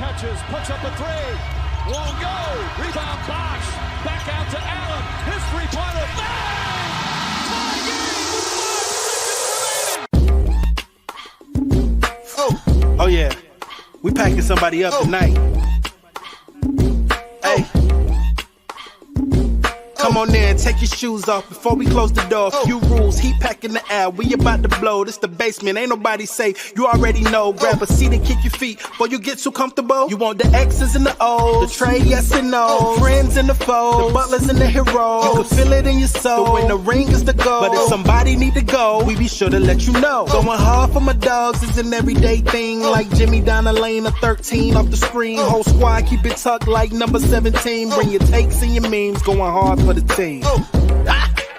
catches, puts up the three. Won't go. Rebound Bosch. Back out to Allen. His three-pointer. Bang! Tie game with 5 seconds remaining. Oh yeah. We packing somebody up tonight. Hey. Come on in, take your shoes off before we close the door. Few rules, heat packing the air, we about to blow. This the basement, ain't nobody safe, you already know. Grab a seat and kick your feet before you get too comfortable. You want the X's and the O's, the trade, yes and no. Friends and the foes, the butlers and the heroes. You can feel it in your soul, but when the ring is the goal. But if somebody need to go, we be sure to let you know. Going hard for my dogs is an everyday thing. Like Jimmy down the lane of 13 off the screen. Whole squad keep it tucked like number 17. Bring your takes and your memes, going hard for the team.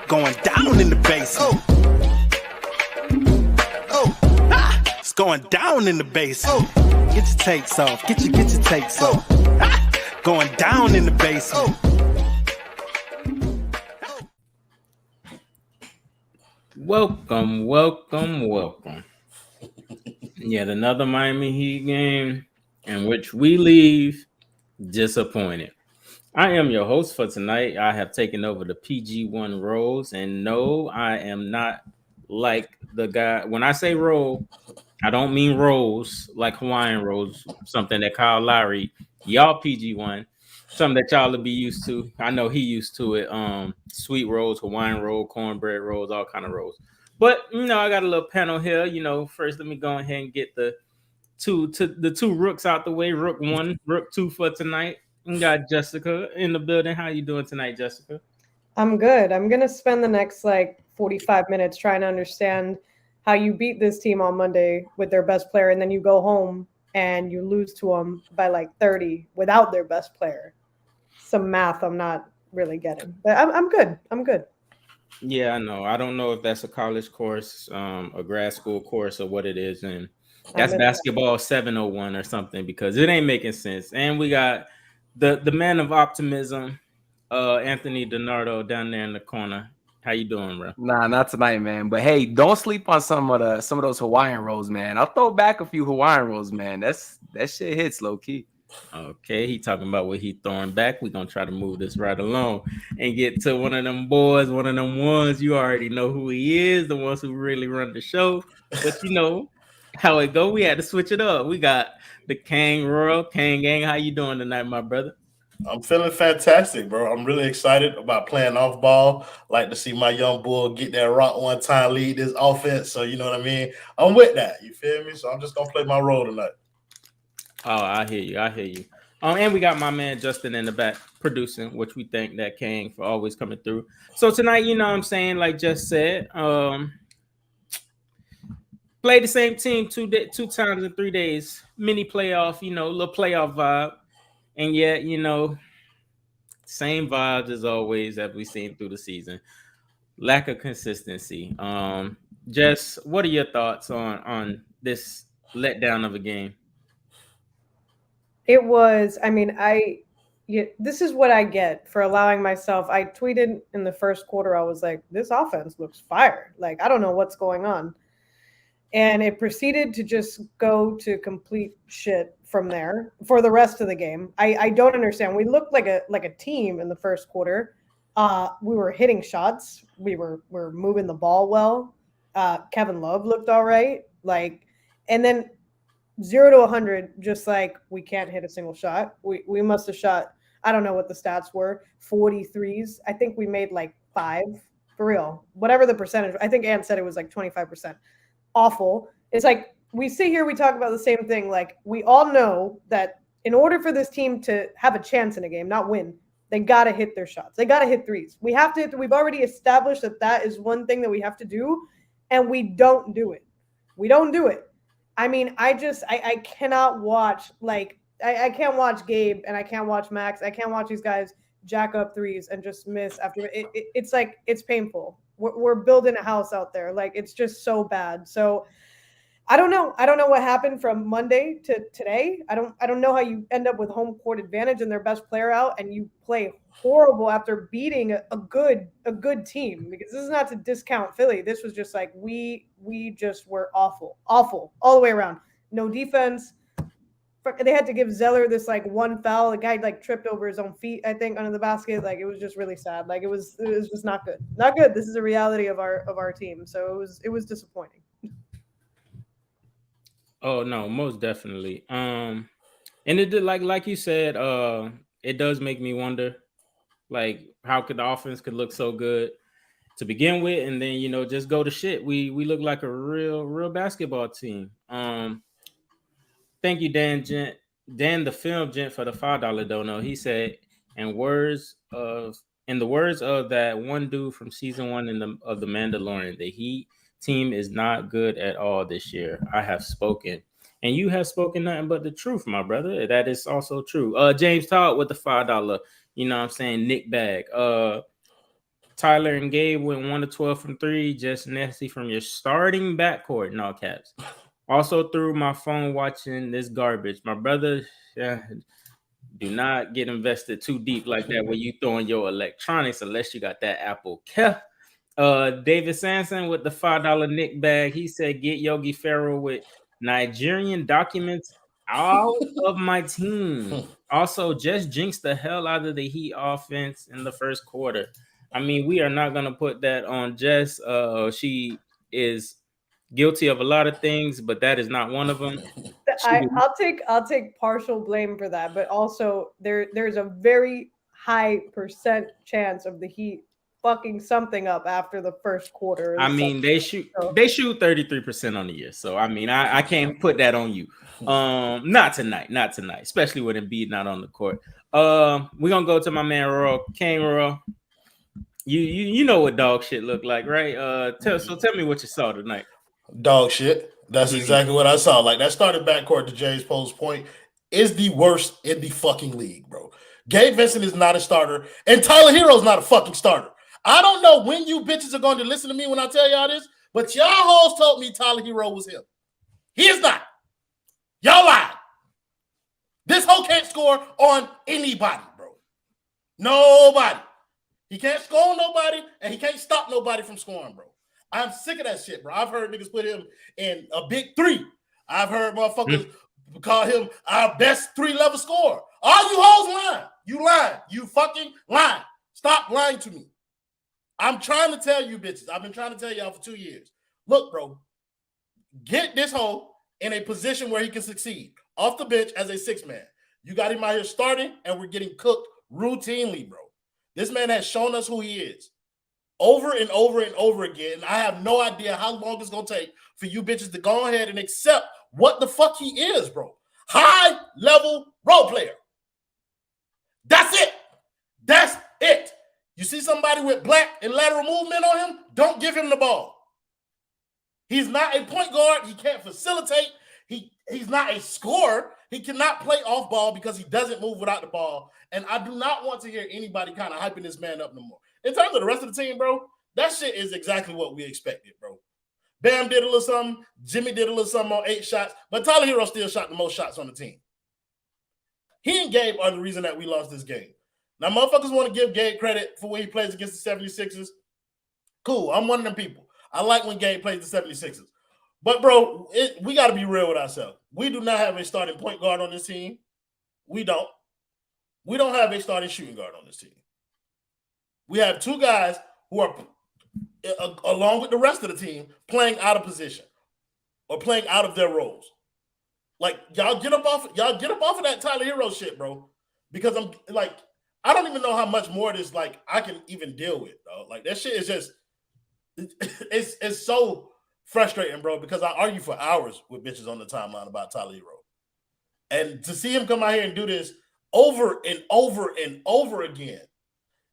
Going down in the basement. It's going down in the basement. Get your takes off. Get your takes off. Going down in the basement. Welcome. Yet another Miami Heat game in which we leave disappointed. I am your host for tonight. I have taken over the PG1 roles, and no, I am not like the guy. When I say role, I don't mean rolls like Hawaiian rolls, something that Kyle Lowry, y'all PG1, something that y'all will be used to. I know he used to it. Sweet rolls, Hawaiian roll, cornbread rolls, all kind of rolls. But I got a little panel here. First let me go ahead and get the two rooks out the way. Rook 1, Rook 2 for tonight. We got Jessica in the building. How you doing tonight, Jessica? I'm good. I'm going to spend the next 45 minutes trying to understand how you beat this team on Monday with their best player, and then you go home and you lose to them by 30 without their best player. Some math I'm not really getting. But I'm good. I'm good. Yeah, I know. I don't know if that's a college course, a grad school course, or what it is. And that's basketball 701 or something, because it ain't making sense. And we got the man of optimism, Anthony DiNardo, down there in the corner. How you doing, bro? Nah, not tonight, man. But hey, don't sleep on some of those Hawaiian rolls, man. I'll throw back a few Hawaiian rolls, man. That shit hits low key. Okay, he talking about what he throwing back. We're gonna try to move this right along and get to one of them boys, one of them ones. You already know who he is, the ones who really run the show. But you know how it go. We had to switch it up. We got the Cain Royal. Cain gang, how you doing tonight, my brother? I'm feeling fantastic, bro. I'm really excited about playing off ball. Like to see my young bull get that rock one time, lead this offense. So you know what I mean? I'm with that. You feel me? So I'm just gonna play my role tonight. Oh, I hear you. And we got my man Justin in the back producing, which we thank that Cain for always coming through. So tonight, you know what I'm saying, like Just said, play the same team two times in 3 days, mini playoff, little playoff vibe. And yet, same vibes as always that we've seen through the season. Lack of consistency. Jess, what are your thoughts on this letdown of a game? It was, this is what I get for allowing myself. I tweeted in the first quarter, I was like, this offense looks fire. I don't know what's going on. And it proceeded to just go to complete shit from there for the rest of the game. I don't understand. We looked like a team in the first quarter. We were hitting shots. We were moving the ball well. Kevin Love looked all right. And then 0 to 100, just we can't hit a single shot. We must have shot, I don't know what the stats were, 43s. I think we made 5 for real. Whatever the percentage. I think Ant said it was 25%. Awful. It's we sit here, we talk about the same thing. We all know that in order for this team to have a chance in a game, not win, they got to hit their shots. They got to hit threes. We have to hit. We've already established that is one thing that we have to do, and we don't do it. We don't do it. I cannot watch, I can't watch Gabe and I can't watch Max. I can't watch these guys jack up threes and just miss after it's it's painful. We're building a house out there. It's just so bad. So I don't know. I don't know what happened from Monday to today. I don't know how you end up with home court advantage and their best player out and you play horrible after beating a good team, because this is not to discount Philly. This was just we just were awful all the way around. No defense. they had to give Zeller this like one foul. The guy like tripped over his own feet, I think, under the basket. Like it was just really sad. Like it was just not good. Not good. This is a reality of our team. So it was disappointing. Oh no, most definitely. And it did like you said, it does make me wonder, like how could the offense could look so good to begin with, and then just go to shit. We look like a real basketball team. Thank you, Dan the film gent for the $5 dono. He said, in the words of that one dude from season 1 of the Mandalorian, the Heat team is not good at all this year. I have spoken, and you have spoken nothing but the truth, my brother. That is also true. James Todd with the $5. You know what I'm saying? Nick bag. Tyler and Gabe went 1 of 12 from 3. Just nasty from your starting backcourt. No caps. Also through my phone watching this garbage. My brother, do not get invested too deep like that when you throwing your electronics unless you got that Apple Care. David Sanson with the $5 Nick bag. He said, get Yogi Ferrell with Nigerian documents out of my team. Also, just jinx the hell out of the Heat offense in the first quarter. I mean, we are not going to put that on Jess. She is guilty of a lot of things, but that is not one of them. I'll take partial blame for that, but also there's a very high % chance of the Heat fucking something up after the first quarter. I mean, they shoot 33% on the year, so I mean, I can't put that on you. Not tonight, especially with Embiid not on the court. We're gonna go to my man Cain. You know what dog shit look like, right? Tell me what you saw tonight. Dog shit. That's exactly what I saw. Like that started backcourt to James Pole's point is the worst in the fucking league, bro. Gabe Vincent is not a starter, and Tyler Herro's not a fucking starter. I don't know when you bitches are going to listen to me when I tell y'all this, but y'all hoes told me Tyler Herro was him. He is not. Y'all lied. This hoe can't score on anybody, bro. Nobody. He can't score on nobody, and he can't stop nobody from scoring, bro. I'm sick of that shit, bro. I've heard niggas put him in a big 3. I've heard motherfuckers call him our best 3-level scorer. All you hoes lying. You lying. You fucking lying. Stop lying to me. I'm trying to tell you bitches. I've been trying to tell y'all for 2 years. Look, bro. Get this hoe in a position where he can succeed. Off the bench as a 6-man. You got him out here starting, and we're getting cooked routinely, bro. This man has shown us who he is. Over and over and over again. I have no idea how long it's going to take for you bitches to go ahead and accept what the fuck he is, bro. High-level role player. That's it. That's it. You see somebody with black and lateral movement on him, don't give him the ball. He's not a point guard. He can't facilitate. He's not a scorer. He cannot play off ball because he doesn't move without the ball. And I do not want to hear anybody kind of hyping this man up no more. In terms of the rest of the team, bro, that shit is exactly what we expected, bro. Bam did a little something. Jimmy did a little something on 8 shots. But Tyler Herro still shot the most shots on the team. He and Gabe are the reason that we lost this game. Now, motherfuckers want to give Gabe credit for when he plays against the 76ers. Cool. I'm one of them people. I like when Gabe plays the 76ers. But, bro, we got to be real with ourselves. We do not have a starting point guard on this team. We don't. We don't have a starting shooting guard on this team. We have 2 guys who are, along with the rest of the team, playing out of position or playing out of their roles. Like, y'all get up off of that Tyler Herro shit, bro. Because I'm like, I don't even know how much more of this like I can even deal with, though. Like that shit is just it's so frustrating, bro, because I argue for hours with bitches on the timeline about Tyler Herro. And to see him come out here and do this over and over and over again.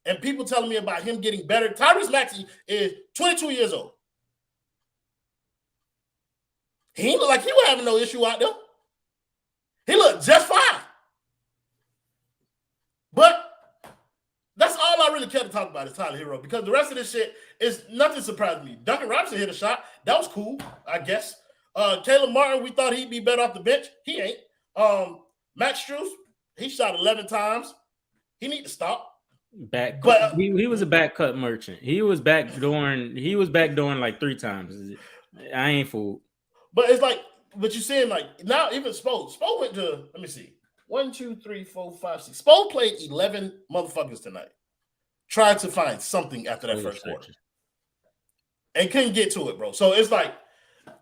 And people telling me about him getting better. Tyrese Maxey is 22 years old. He looked like he was having no issue out there. He looked just fine. But that's all I really care to talk about is Tyler Herro, because the rest of this shit is nothing surprised me. Duncan Robinson hit a shot. That was cool, I guess. Caleb Martin, we thought he'd be better off the bench. He ain't. Max Strus, he shot 11 times. He need to stop. He was a back cut merchant. He was backdooring like 3 times. I ain't fooled. But it's like but you're saying like now even Spo went to, let me see, 1, 2, 3, 4, 5, 6. Spo played 11 motherfuckers tonight. Tried to find something after that first quarter. And couldn't get to it, bro. So it's like,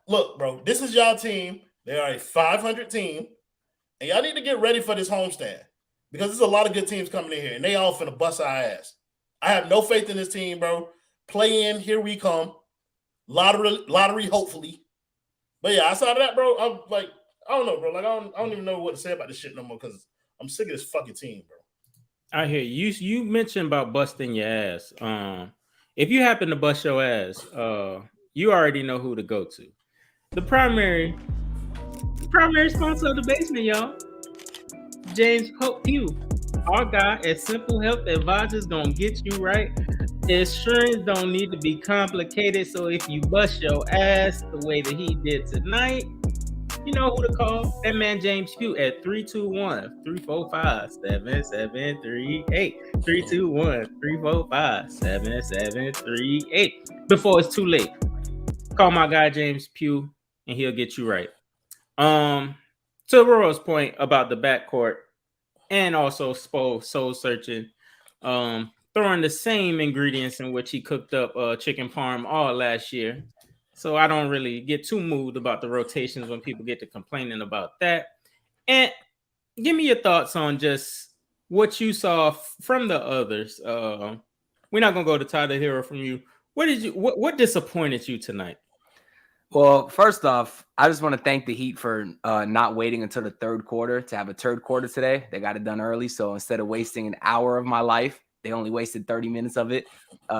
look, bro, this is y'all team. They are a 500 team. And y'all need to get ready for this homestand. Because there's a lot of good teams coming in here. And they all finna bust our ass. I have no faith in this team, bro. Play in, here we come. Lottery, hopefully. But yeah, outside of that, bro, I'm like, I don't know, bro. Like, I don't even know what to say about this shit no more because I'm sick of this fucking team, bro. I hear you. You mentioned about busting your ass. If you happen to bust your ass, you already know who to go to. The primary sponsor of the basement, y'all. James Pugh, our guy at Simple Health Advisors, gonna get you right. Insurance don't need to be complicated, so if you bust your ass the way that he did tonight, you know who to call. That man James Pugh at 321-345-7738. 321-345-7738. Before it's too late, call my guy James Pugh and he'll get you right. To Roro's point about the backcourt and also Spo soul searching, throwing the same ingredients in which he cooked up chicken parm all last year. So I don't really get too moved about the rotations when people get to complaining about that. And give me your thoughts on just what you saw from the others. We're not gonna go to Tyler Herro from you. What disappointed you tonight? Well, first off, I just want to thank the Heat for not waiting until the third quarter to have a third quarter today. They got it done early. So instead of wasting an hour of my life, they only wasted 30 minutes of it.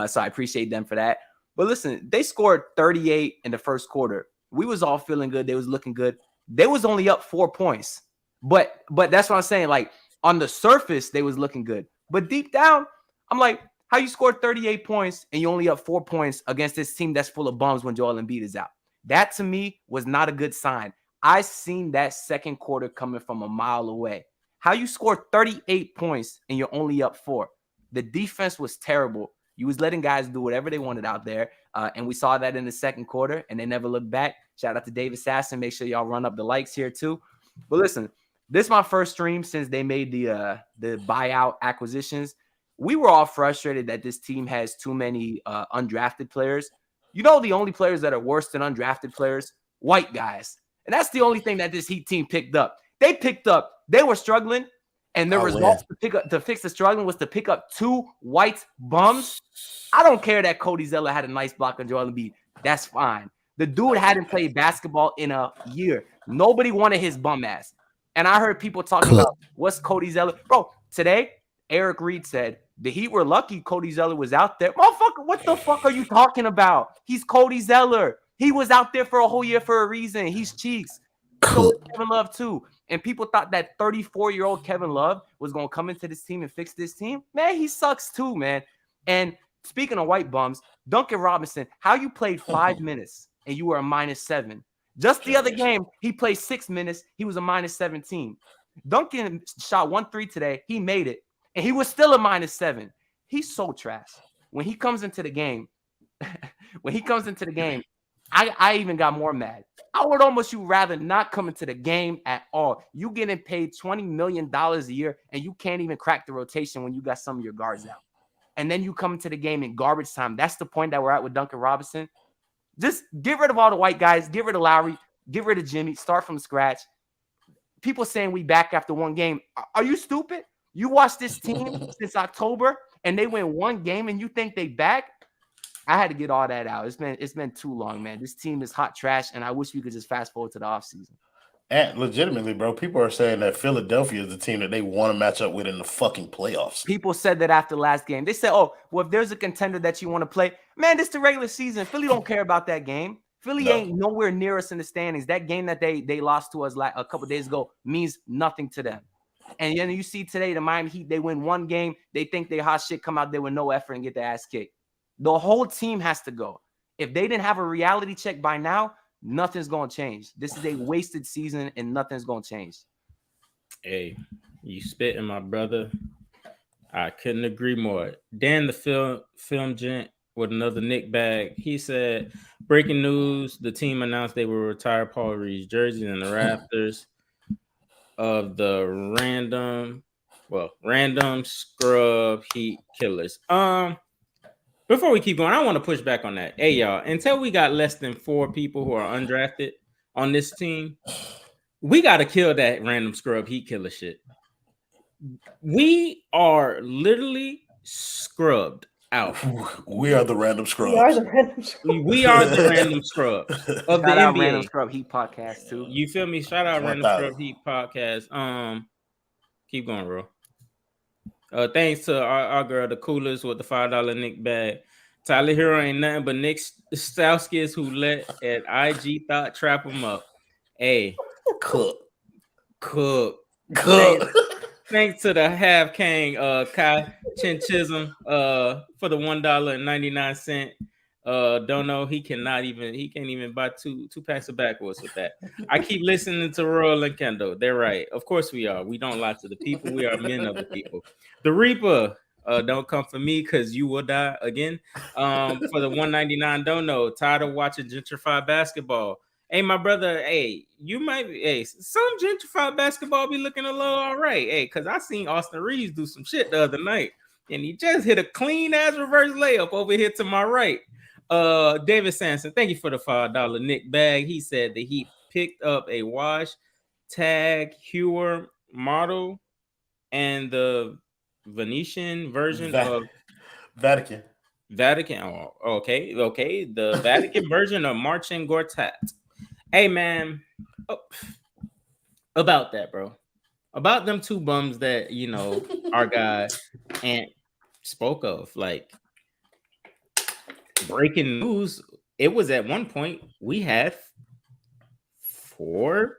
So I appreciate them for that. But listen, they scored 38 in the first quarter. We was all feeling good. They was looking good. They was only up 4 points. But that's what I'm saying. Like, on the surface, they was looking good. But deep down, I'm like, how you scored 38 points and you only up 4 points against this team that's full of bums when Joel Embiid is out? That, to me, was not a good sign. I seen that second quarter coming from a mile away. How you scored 38 points and you're only up 4? The defense was terrible. You was letting guys do whatever they wanted out there, and we saw that in the second quarter, and they never looked back. Shout out to David Sasson. Make sure y'all run up the likes here too. But listen, this is my first stream since they made the buyout acquisitions. We were all frustrated that this team has too many undrafted players. You know the only players that are worse than undrafted players? White guys. And that's the only thing that this Heat team picked up. They were struggling, and the results to fix the struggling was to pick up 2 white bums. I don't care that Cody Zeller had a nice block on Joel Embiid. That's fine. The dude hadn't played basketball in a year. Nobody wanted his bum ass. And I heard people talking about what's Cody Zeller. Bro, today, Eric Reed said, the Heat were lucky Cody Zeller was out there. Motherfucker, what the fuck are you talking about? He's Cody Zeller. He was out there for a whole year for a reason. He's cheeks. So Kevin Love too. And people thought that 34-year-old Kevin Love was going to come into this team and fix this team. Man, he sucks too, man. And speaking of white bums, Duncan Robinson, how you played 5 minutes and you were a -7. Just the other game, he played 6 minutes. He was a -17. Duncan shot 1 3 today. He made it. And he was still a -7. He's so trash. When he comes into the game, I even got more mad. I would almost rather not come into the game at all. You getting paid $20 million a year, and you can't even crack the rotation when you got some of your guards out. And then you come into the game in garbage time. That's the point that we're at with Duncan Robinson. Just get rid of all the white guys. Get rid of Lowry. Get rid of Jimmy. Start from scratch. People saying we back after one game. Are you stupid? You watched this team since October, and they win one game, and you think they back? I had to get all that out. It's been too long, man. This team is hot trash, and I wish we could just fast forward to the offseason. And legitimately, bro, people are saying that Philadelphia is the team that they want to match up with in the fucking playoffs. People said that after last game. They said, oh, well, if there's a contender that you want to play, man, this is the regular season. Philly don't care about that game. Philly ain't nowhere near us in the standings. That game that they lost to us like a couple days ago means nothing to them. And then you see today, the Miami Heat, they win one game. They think they hot shit, come out there with no effort and get their ass kicked. The whole team has to go. If they didn't have a reality check by now, nothing's going to change. This is a wasted season, and nothing's going to change. Hey, you spitting, my brother. I couldn't agree more. Dan, the film gent, with another Knick bag. He said, breaking news, the team announced they will retire Paul Reed's jersey in the rafters of the random scrub heat killers. Before we keep going, I want to push back on that. Hey, y'all, until we got less than 4 people who are undrafted on this team, we got to kill that random scrub heat killer shit. We are literally scrubbed out. We are the random scrubs. We are the random scrubs. We are the random scrubs of Shout the out NBA. Random Scrub Heat podcast too. You feel me? Shout out Random Scrub Heat podcast. Keep going, bro. Thanks to our girl, the coolest with the $5 Knick bag. Tyler Herro ain't nothing but Nick Stauskas who let at IG Thought trap him up. Hey, Cook. Thanks to the half Cain, Kai Chin Chisholm, for the $1.99. Don't know. He can't even buy two packs of backwoods with that. I keep listening to Royal and Kendall. They're right. Of course we are. We don't lie to the people. We are men of the people. The Reaper, don't come for me because you will die again. For the $1.99, don't know. Tired of watching gentrified basketball. Hey, my brother, hey, you might be, hey, some gentrified basketball be looking a little all right. Hey, because I seen Austin Reeves do some shit the other night, and he just hit a clean-ass reverse layup over here to my right. David Sampson, thank you for the $5 Knick bag. He said that he picked up a wash tag Hewer model and the Venetian version of Vatican. Oh, okay. The Vatican version of Marching Quartet. Hey, man, about that, bro. About them 2 bums that, you know, our guy Ant spoke of. Like, breaking news, it was at one point we had 3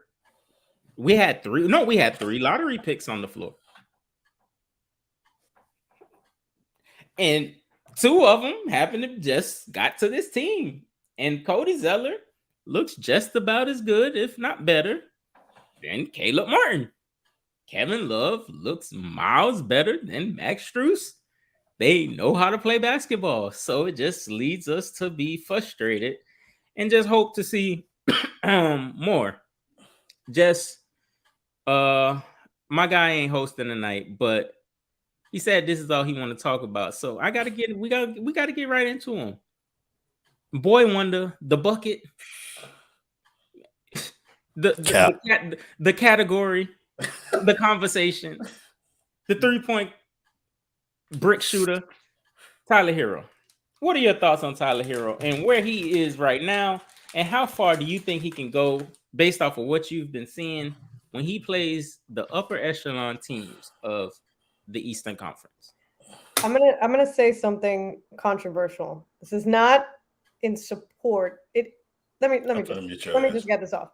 lottery picks on the floor. And 2 of them happened to just got to this team. And Cody Zeller looks just about as good, if not better, than Caleb Martin. Kevin Love looks miles better than Max Strus. They know how to play basketball. So it just leads us to be frustrated and just hope to see more. Just my guy ain't hosting tonight, but he said this is all he want to talk about. So we gotta get right into him. Boy wonder, the bucket, the category, the conversation, the 3-point brick shooter, Tyler Herro. What are your thoughts on Tyler Herro and where he is right now, and how far do you think he can go based off of what you've been seeing when he plays the upper echelon teams of the Eastern Conference? I'm gonna say something controversial. This is not in support. Let me just get this off.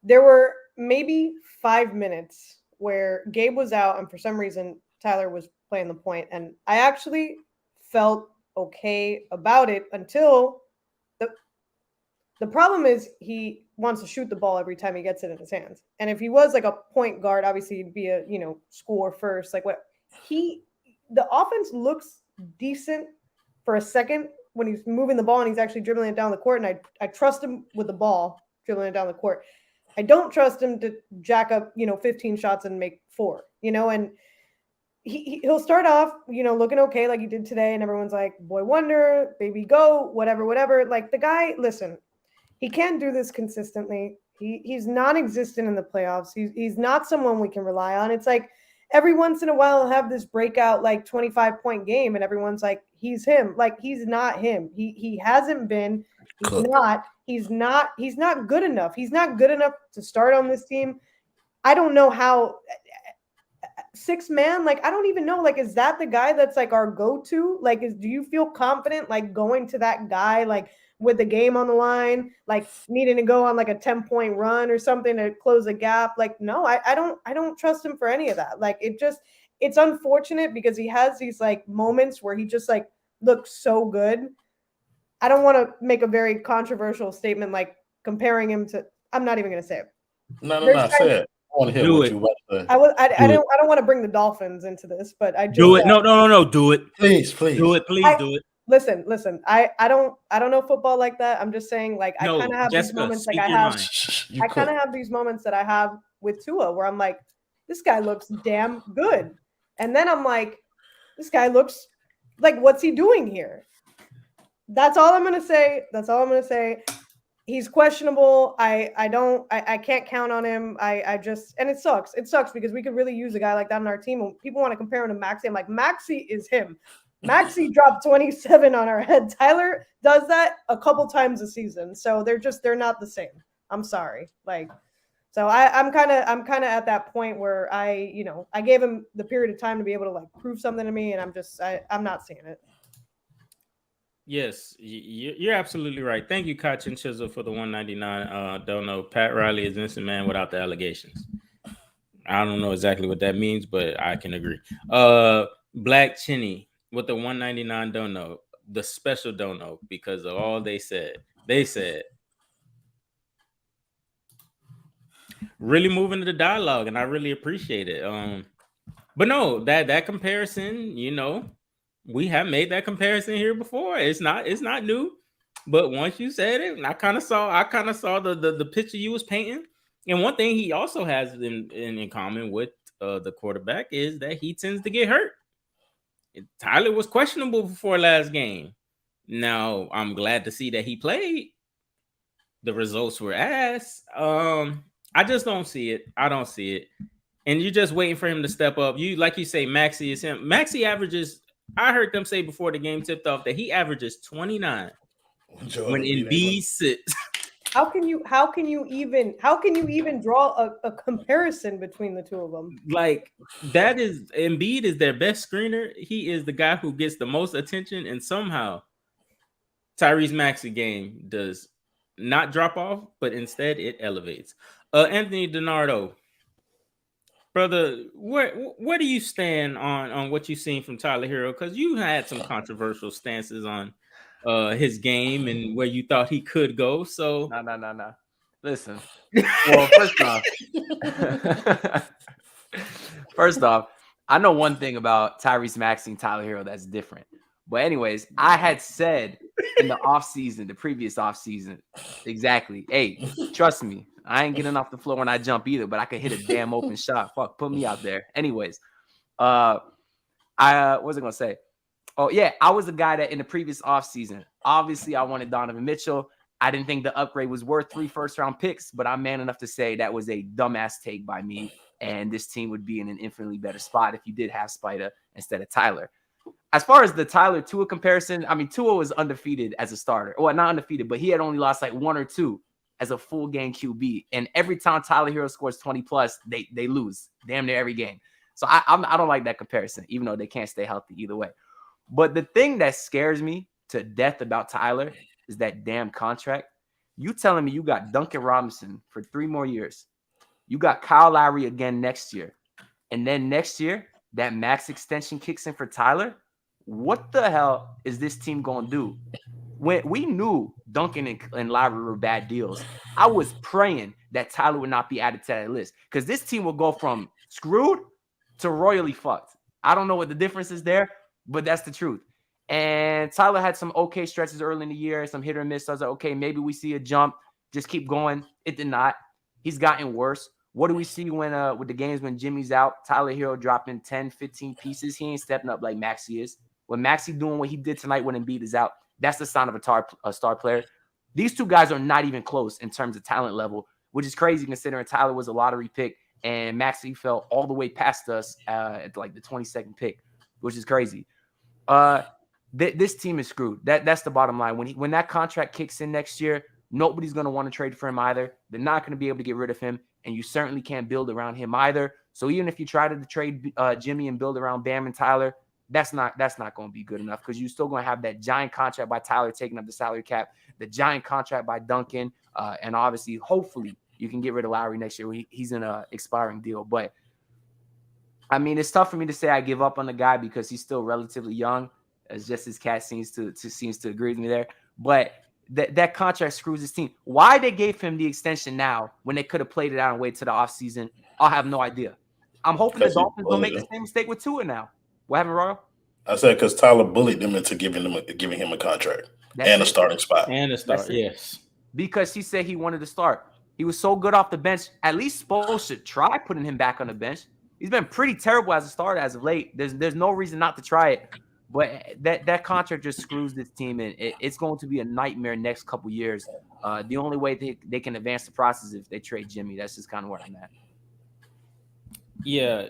There were maybe 5 minutes where Gabe was out, and for some reason Tyler was playing the point, and I actually felt okay about it until the problem is he wants to shoot the ball every time he gets it in his hands. And if he was like a point guard, obviously he'd be a, score first. Like the offense looks decent for a second when he's moving the ball and he's actually dribbling it down the court. And I trust him with the ball dribbling it down the court. I don't trust him to jack up, 15 shots and make 4, and he'll start off, looking okay like he did today. And everyone's like, boy wonder, baby go, whatever. Like the guy, listen, he can't do this consistently. He's non-existent in the playoffs. He's not someone we can rely on. It's like every once in a while he'll have this breakout like 25-point game and everyone's like, he's him. Like he's not him. He hasn't been. He's not good enough. He's not good enough to start on this team. I don't know how 6-man, like, I don't even know, like, is that the guy that's like our go-to? Like, do you feel confident like going to that guy, like with the game on the line, like needing to go on like a 10-point run or something to close a gap? Like, no, I don't trust him for any of that. Like, it's unfortunate because he has these like moments where he just like looks so good. I don't want to make a very controversial statement like comparing him to, I'm not even going to say it. No, say it. I want to hear what you want to say. I don't want to bring the Dolphins into this, but I just do it. No. Do it. Please. Do it. Please do it. Listen. I don't know football like that. I'm just saying, like, I No, kind of have these Jessica, moments, like speak I your have. mind. You I kind of cook. have these moments that I have with Tua, where I'm like, this guy looks damn good, and then I'm like, this guy looks like, what's he doing here? That's all I'm gonna say. He's questionable. I can't count on him. I just, and it sucks. It sucks because we could really use a guy like that on our team. When people want to compare him to Maxey, I'm like, Maxey is him. Maxey dropped 27 on our head. Tyler does that a couple times a season. So they're not the same. I'm sorry. Like, so I'm kind of at that point where I gave him the period of time to be able to like prove something to me, and I'm not seeing it. Yes, you're absolutely right. Thank you, Koch and Chisel, for the 199. Don't know. Pat Riley is innocent man without the allegations. I don't know exactly what that means, but I can agree. Black Chinny with the 199. Don't know. The special don't know because of all they said. They said really moving to the dialogue, and I really appreciate it. But no, that comparison, we have made that comparison here before. It's not new. But once you said it, I kind of saw the picture you was painting. And one thing he also has in common with the quarterback is that he tends to get hurt. Tyler was questionable before last game. Now I'm glad to see that he played. The results were ass. I just don't see it. I don't see it. And you're just waiting for him to step up. Like you say, Maxey is him. Maxey averages. I heard them say before the game tipped off that he averages 29 when Embiid sits. How can you even draw a comparison between the two of them? Like, that is, Embiid is their best screener. He is the guy who gets the most attention, and somehow Tyrese Maxey game does not drop off, but instead it elevates. Anthony DiNardo, brother, where do you stand on what you've seen from Tyler Herro? Because you had some controversial stances on his game and where you thought he could go. So No. Listen. Well, first off, I know one thing about Tyrese Maxey and Tyler Herro that's different. But anyways, I had said in the previous offseason, exactly. Hey, trust me, I ain't getting off the floor when I jump either, but I could hit a damn open shot. Fuck, put me out there. Anyways, what was I gonna say? Oh yeah, I was the guy that in the previous offseason, obviously I wanted Donovan Mitchell. I didn't think the upgrade was worth 3 first-round picks, but I'm man enough to say that was a dumbass take by me, and this team would be in an infinitely better spot if you did have Spider instead of Tyler. As far as the Tyler Tua comparison, I mean, Tua was undefeated as a starter. Well, not undefeated, but he had only lost like 1 or 2 as a full game QB. And every time Tyler Herro scores 20 plus, they lose damn near every game. So I don't like that comparison, even though they can't stay healthy either way. But the thing that scares me to death about Tyler is that damn contract. You telling me you got Duncan Robinson for 3 more years. You got Kyle Lowry again next year. And then next year, that max extension kicks in for Tyler. What the hell is this team going to do? When we knew Duncan and Lowry were bad deals, I was praying that Tyler would not be added to that list because this team will go from screwed to royally fucked. I don't know what the difference is there, but that's the truth. And Tyler had some okay stretches early in the year, some hit or miss. So I was like, okay, maybe we see a jump. Just keep going. It did not. He's gotten worse. What do we see when with the games when Jimmy's out? Tyler Herro dropping 10, 15 pieces. He ain't stepping up like Maxey is. When Maxey doing what he did tonight when Embiid is out, that's the sign of a star player. These two guys are not even close in terms of talent level, which is crazy considering Tyler was a lottery pick and Maxey fell all the way past us at like the 22nd pick, which is crazy. This team is screwed. That's the bottom line. When that contract kicks in next year, nobody's going to want to trade for him either. They're not going to be able to get rid of him, and you certainly can't build around him either. So even if you try to trade Jimmy and build around Bam and Tyler, that's not going to be good enough because you're still going to have that giant contract by Tyler taking up the salary cap, the giant contract by Duncan, and obviously, hopefully, you can get rid of Lowry next year. He's in an expiring deal. But, I mean, it's tough for me to say I give up on the guy because he's still relatively young, as just his cat seems to agree with me there. But that contract screws his team. Why they gave him the extension now when they could have played it out and wait to the offseason, I'll have no idea. I'm hoping the Dolphins don't make the same mistake with Tua now. What happened, Royal? I said because Tyler bullied them into giving him a contract and a starting spot. And a start, yes. Because he said he wanted to start. He was so good off the bench. At least Spoelstra should try putting him back on the bench. He's been pretty terrible as a starter as of late. There's no reason not to try it. But that contract just screws this team, and it's going to be a nightmare next couple years. The only way they can advance the process is if they trade Jimmy. That's just kind of where I'm at. Yeah.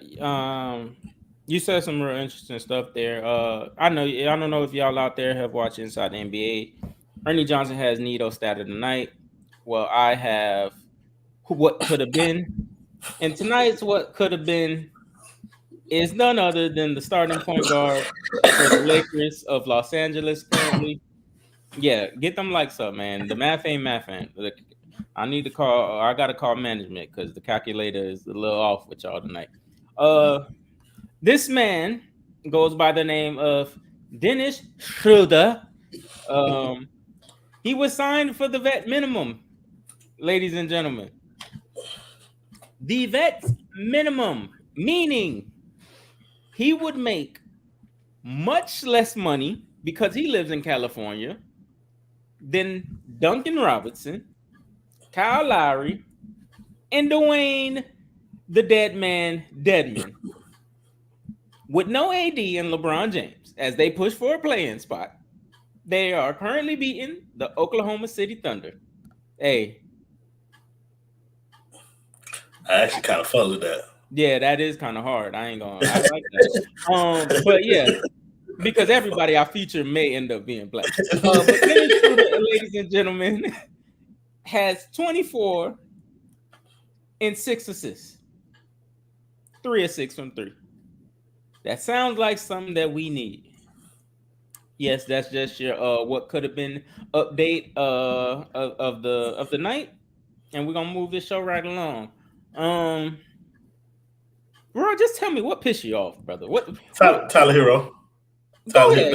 You said some real interesting stuff there. I don't know if y'all out there have watched Inside the NBA. Ernie Johnson has Nito stat of the night. Well, I have what could have been. And tonight's what could have been is none other than the starting point guard for the Lakers of Los Angeles currently. Yeah, get them likes up, man. The math ain't mathing. I got to call management because the calculator is a little off with y'all tonight. This man goes by the name of Dennis Schroeder. He was signed for the vet minimum, ladies and gentlemen. The vet minimum, meaning he would make much less money because he lives in California than Duncan Robinson, Kyle Lowry, and Dwayne the Deadman Deadman. With no AD and LeBron James, as they push for a play-in spot, they are currently beating the Oklahoma City Thunder. Hey. I actually kind of fuck with that. Yeah, that is kind of hard. I like that. But yeah, because everybody I feature may end up being black. But Dennis Schroeder, ladies and gentlemen, has 24 and 6 assists. 3 of 6 from 3. That sounds like something that we need. Yes, that's just your what could have been update of the night, and we're gonna move this show right along. Bro, just tell me what pissed you off, brother. Tyler Herro. Go ahead.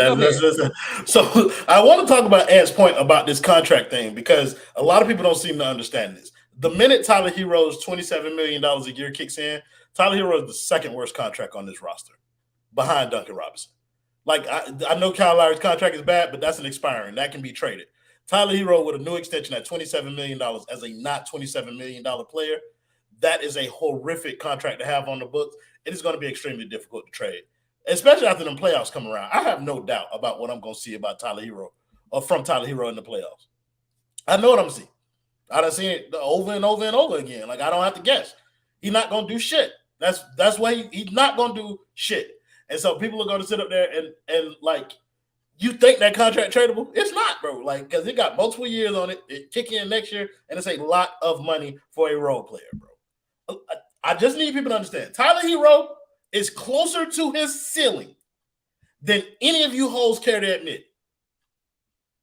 So I want to talk about Ant's point about this contract thing because a lot of people don't seem to understand this. The minute Tyler Herro's $27 million a year kicks in, Tyler Herro is the second worst contract on this roster, behind Duncan Robinson. Like, I know Kyle Lowry's contract is bad, but that's an expiring. That can be traded. Tyler Herro with a new extension at $27 million as a not $27 million player, that is a horrific contract to have on the books. It is going to be extremely difficult to trade, especially after them playoffs come around. I have no doubt about what I'm going to see about Tyler Herro or from Tyler Herro in the playoffs. I know what I'm seeing. I done seen it over and over and over again. Like, I don't have to guess. He's not going to do shit. That's why he's not going to do shit. And so people are going to sit up there and like, you think that contract tradable? It's not, bro. Like, because it got multiple years on it. It kick in next year, and it's a lot of money for a role player, bro. I just need people to understand. Tyler Herro is closer to his ceiling than any of you hoes care to admit.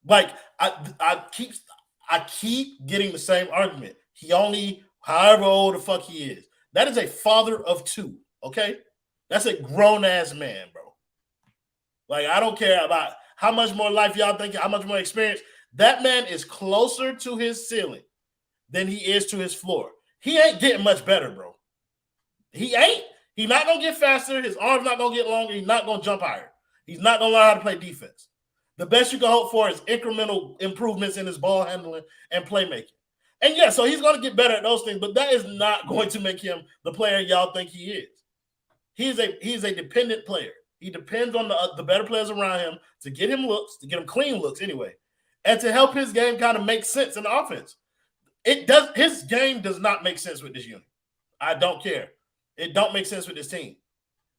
Like, I keep getting the same argument. He only, however old the fuck he is. That is a father of 2, okay? That's a grown-ass man, bro. Like, I don't care about how much more life y'all think, how much more experience. That man is closer to his ceiling than he is to his floor. He ain't getting much better, bro. He ain't. He's not going to get faster. His arm's not going to get longer. He's not going to jump higher. He's not going to learn how to play defense. The best you can hope for is incremental improvements in his ball handling and playmaking. And yeah, so he's going to get better at those things, but that is not going to make him the player y'all think he is. He's a dependent player. He depends on the better players around him to get him looks, to get him clean looks anyway, and to help his game kind of make sense in the offense. His game does not make sense with this unit. I don't care. It don't make sense with this team.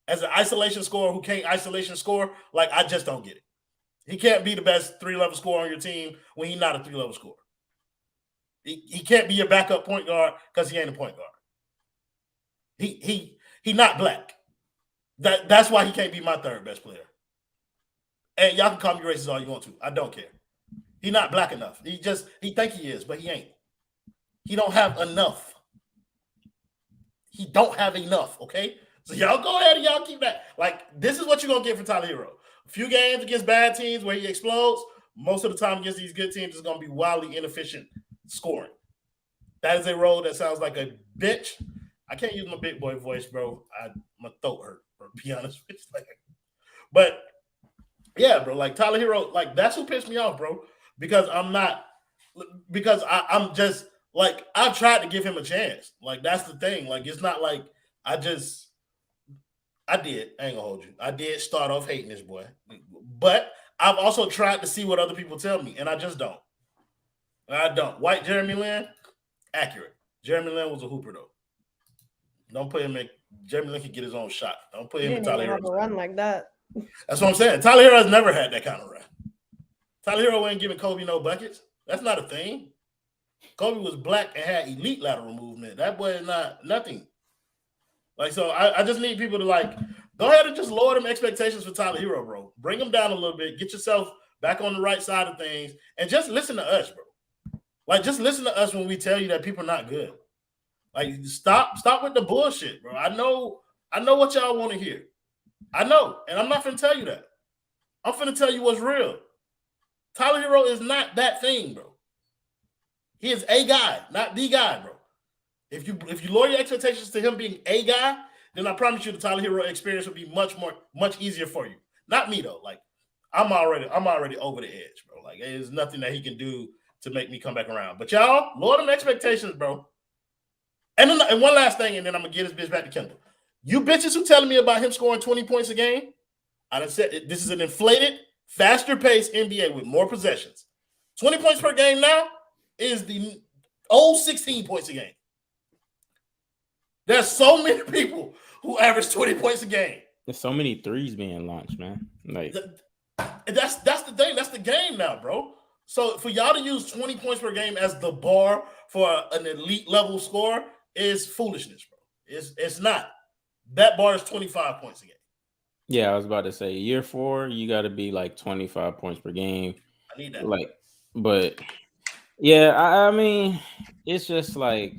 As an isolation scorer who can't isolation score, like, I just don't get it. He can't be the best 3-level scorer on your team when he's not a 3-level scorer. He can't be your backup point guard because he ain't a point guard. He not black. That's why he can't be my third best player. And y'all can call me racist all you want to. I don't care. He's not black enough. He think he is, but he ain't. He don't have enough. He don't have enough, okay? So y'all go ahead and y'all keep that. Like, this is what you're going to get from Tyler Herro. A few games against bad teams where he explodes. Most of the time against these good teams is going to be wildly inefficient scoring. That is a role that sounds like a bitch. I can't use my big boy voice, bro. My throat hurt, to be honest with you. But Yeah, bro. Like Tyler Herro, like that's who pissed me off, bro. Because I'm just like I've tried to give him a chance. Like that's the thing. Like it's not like I did. I ain't gonna hold you. I did start off hating this boy, but I've also tried to see what other people tell me, and I just don't. I don't. White Jeremy Lin, accurate. Jeremy Lin was a hooper though. Don't put him in. Jeremy Lin can get his own shot. Don't put him in Tyler Herro. Have a run like that. That's what I'm saying. Tyler Herro has never had that kind of run. Tyler Herro ain't giving Kobe no buckets. That's not a thing. Kobe was black and had elite lateral movement. That boy is not nothing. Like, so I just need people to like go ahead and just lower them expectations for Tyler Herro, bro. Bring them down a little bit. Get yourself back on the right side of things, and just listen to us, bro. Like, just listen to us when we tell you that people are not good. Like, stop with the bullshit, bro. I know what y'all want to hear. I know, and I'm not finna tell you that. I'm finna tell you what's real. Tyler Herro is not that thing, bro. He is a guy, not the guy, bro. If you lower your expectations to him being a guy, then I promise you the Tyler Herro experience will be much easier for you. Not me though. Like I'm already over the edge, bro. Like there's nothing that he can do to make me come back around. But y'all, lower them expectations, bro. And one last thing, and then I'm gonna get this bitch back to Kendall. You bitches who telling me about him scoring 20 points a game, I done said this is an inflated, faster paced NBA with more possessions. 20 points per game now is the old 16 points a game. There's so many people who average 20 points a game. There's so many threes being launched, man. Like that's the thing. That's the game now, bro. So for y'all to use 20 points per game as the bar for an elite level score is foolishness, bro. It's not. That bar is 25 points a game. Yeah, I was about to say year 4, you got to be like 25 points per game. I need that. Like, but yeah, I mean, it's just like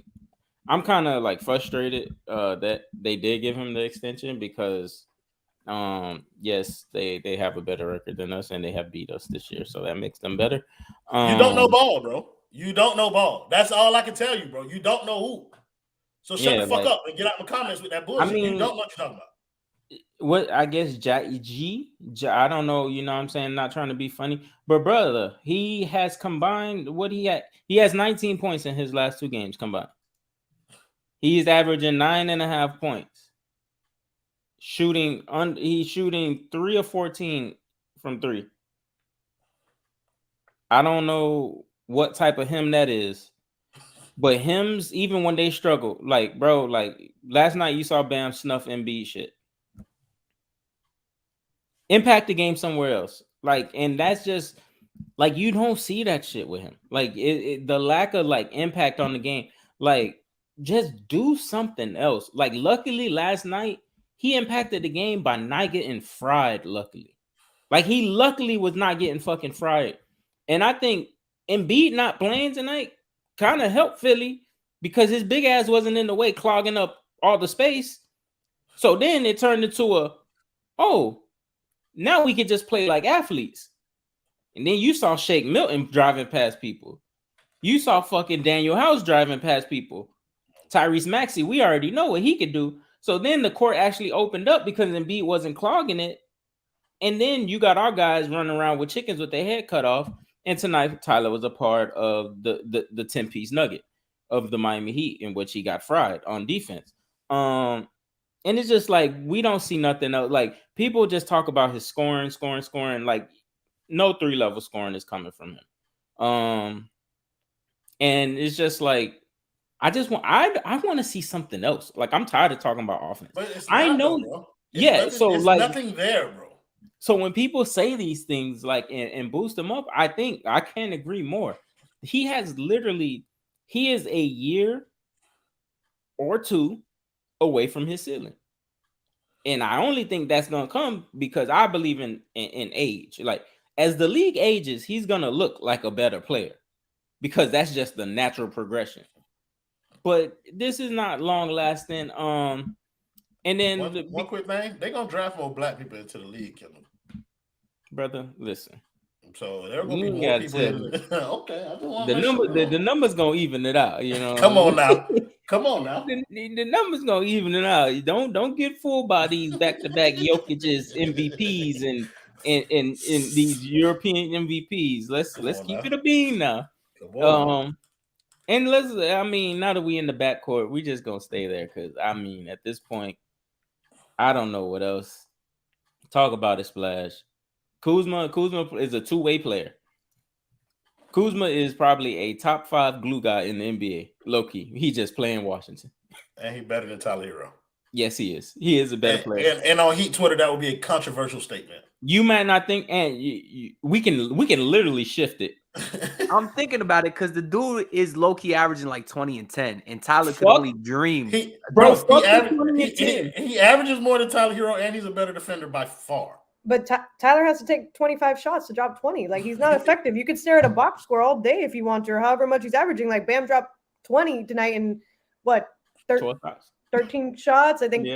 I'm kind of like frustrated that they did give him the extension because, yes, they have a better record than us and they have beat us this year, so that makes them better. You don't know ball, bro. You don't know ball. That's all I can tell you, bro. You don't know who. So shut the fuck up and get out my comments with that bullshit. I mean, you don't know what you're talking about. What I guess I don't know, you know what I'm saying? Not trying to be funny, but brother, he has combined what he had. He has 19 points in his last 2 games combined. He's averaging 9.5 points. He's shooting 3 of 14 from 3. I don't know what type of him that is. But hims, even when they struggle, like, bro, like last night you saw Bam snuff Embiid shit. Impact the game somewhere else. Like, and that's just like you don't see that shit with him. Like the lack of like impact on the game. Like, just do something else. Like, luckily last night he impacted the game by not getting fried. Luckily, like he luckily was not getting fucking fried. And I think Embiid not playing tonight kind of helped Philly because his big ass wasn't in the way clogging up all the space. So then it turned into now we can just play like athletes. And then you saw Shake Milton driving past people. You saw fucking Daniel House driving past people. Tyrese Maxey, we already know what he could do. So then the court actually opened up because Embiid wasn't clogging it. And then you got our guys running around with chickens with their head cut off. And tonight, Tyler was a part of the 10-piece nugget of the Miami Heat in which he got fried on defense. And it's just like we don't see nothing else. Like people just talk about his scoring. Like no 3-level scoring is coming from him. And it's just like I want to see something else. Like I'm tired of talking about offense. But it's I not, know, bro. There's nothing there, bro. So when people say these things like and boost them up, I think I can't agree more. He is a year or 2 away from his ceiling. And I only think that's going to come because I believe in age. Like as the league ages, he's going to look like a better player because that's just the natural progression. But this is not long lasting. And then one quick thing, they're going to draft more black people into the league, Kevin. Brother, listen. So there are going to be more people. Okay, I just want the numbers going to even it out, you know. Come on now. The numbers going to even it out. Don't get fooled by these back-to-back Jokic's MVPs and in these European MVPs. Let's keep it a bean now. And now that we in the backcourt, we just gonna stay there because at this point, I don't know what else. Talk about it, Splash. Kuzma is a two-way player. Kuzma is probably a top 5 glue guy in the NBA. Low-key. He just playing Washington. And he's better than Tyler Herro. Yes, he is. He is a better player. And on Heat Twitter, that would be a controversial statement. You might not think, and we can literally shift it. I'm thinking about it because the dude is low-key averaging like 20 and 10, and Tyler could only dream. He averages more than Tyler Herro, and he's a better defender by far. But Tyler has to take 25 shots to drop 20. Like, he's not effective. You could stare at a box score all day if you want to, or however much he's averaging. Like, Bam dropped 20 tonight and what? 13 shots. I think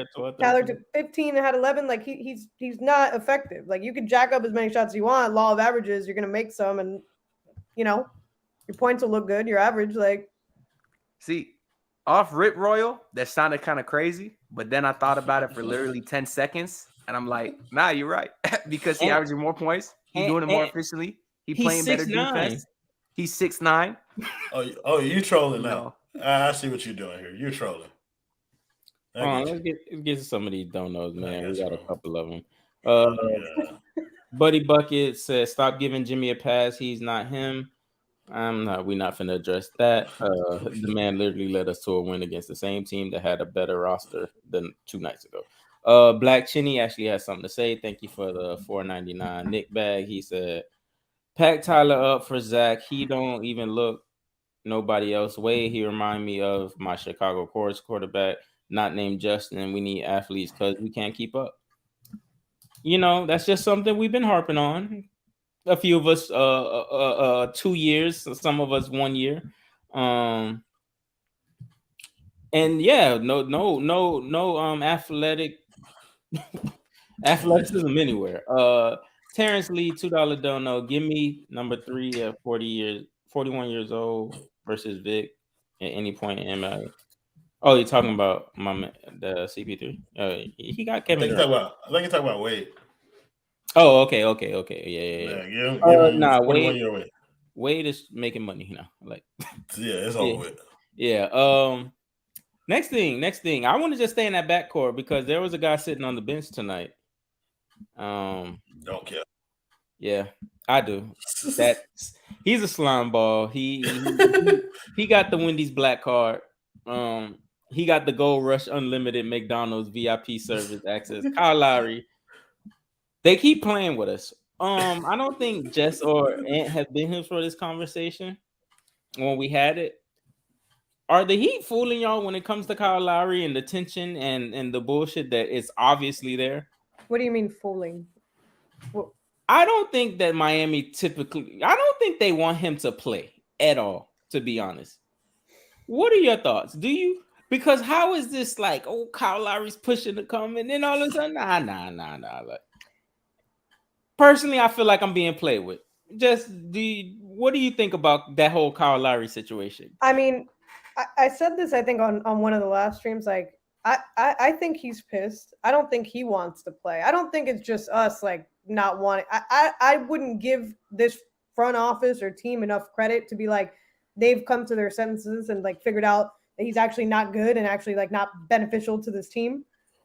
Tyler took 15 and had 11. Like, he's not effective. Like, you could jack up as many shots as you want. Law of averages, you're going to make some, and, your points will look good. Your average, like. See, off Rip Royal, that sounded kind of crazy, but then I thought about it for literally 10 seconds. And I'm like, nah, you're right. Because he averaging more points. He's doing it more efficiently. He's playing better defense. He's 6'9". Oh, you trolling now. I see what you're doing here. You're trolling. Let's get some of these donos, man. We got a couple of them. Buddy Bucket says, stop giving Jimmy a pass. He's not him. We're not finna address that. The man literally led us to a win against the same team that had a better roster than 2 nights ago. Black Chinny actually has something to say. Thank you for the $4.99 Nick bag. He said, pack Tyler up for Zach. He don't even look nobody else way. He remind me of my Chicago Chorus quarterback, not named Justin. We need athletes because we can't keep up. That's just something we've been harping on. A few of us 2 years, some of us 1 year. And yeah, no athleticism anywhere. Terrence Lee, $2 dono. Give me number 3 at 41 years old versus Vic at any point in MLA. Oh, you're talking about the CP3. He got Kevin. I think you're talking about Wade. Oh, okay. Yeah. Wade is making money now. Like, yeah, it's over with. Yeah. Next thing. I want to just stay in that backcourt because there was a guy sitting on the bench tonight. Don't care. Yeah, I do. He's a slime ball. He got the Wendy's black card. He got the Gold Rush Unlimited McDonald's VIP service access. Kyle Lowry. They keep playing with us. I don't think Jess or Ant have been here for this conversation when we had it. Are the Heat fooling y'all when it comes to Kyle Lowry and the tension and the bullshit that is obviously there? What do you mean fooling? I don't think that Miami I don't think they want him to play at all, to be honest. What are your thoughts? Do you? Because how is this like, Kyle Lowry's pushing to come and then all of a sudden, nah. Like, personally, I feel like I'm being played with. What do you think about that whole Kyle Lowry situation? I mean, I said this, I think, on one of the last streams. Like, I think he's pissed. I don't think he wants to play. I don't think it's just us, like, not wanting. I wouldn't give this front office or team enough credit to be like, they've come to their sentences and, like, figured out that he's actually not good and actually, like, not beneficial to this team.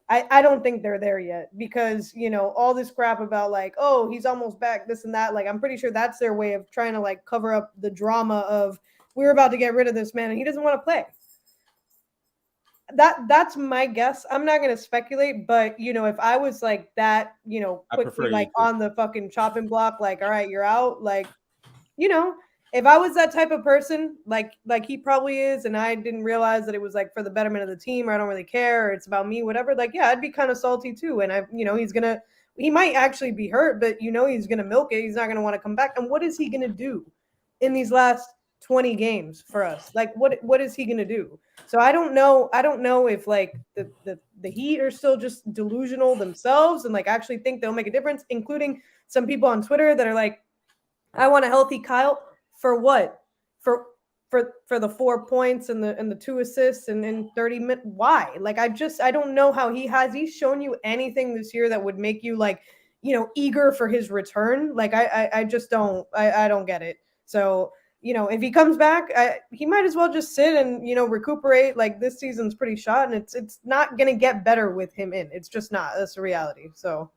I don't think they're there yet because, all this crap about, like, oh, he's almost back, this and that. Like, I'm pretty sure that's their way of trying to, like, cover up the drama of we're about to get rid of this man and he doesn't want to play. That's my guess. I'm not going to speculate, but, if I was like that, quickly, like, on the fucking chopping block, like, all right, you're out. Like, if I was that type of person, like he probably is, and I didn't realize that it was like for the betterment of the team, or I don't really care, or it's about me, whatever. Like, yeah, I'd be kind of salty too. And he might actually be hurt, but he's gonna milk it. He's not gonna want to come back. And what is he gonna do in these last 20 games for us? Like, what is he gonna do? So I don't know. I don't know if like the Heat are still just delusional themselves and like actually think they'll make a difference, including some people on Twitter that are like, I want a healthy Kyle. For what? For the 4 points and the 2 assists and in 30 minutes? Why? Like, I don't know how he's shown you anything this year that would make you like eager for his return. Like I just don't get it. So, if he comes back, he might as well just sit and, recuperate. Like, this season's pretty shot, and it's not going to get better with him in. It's just not. That's the reality. So.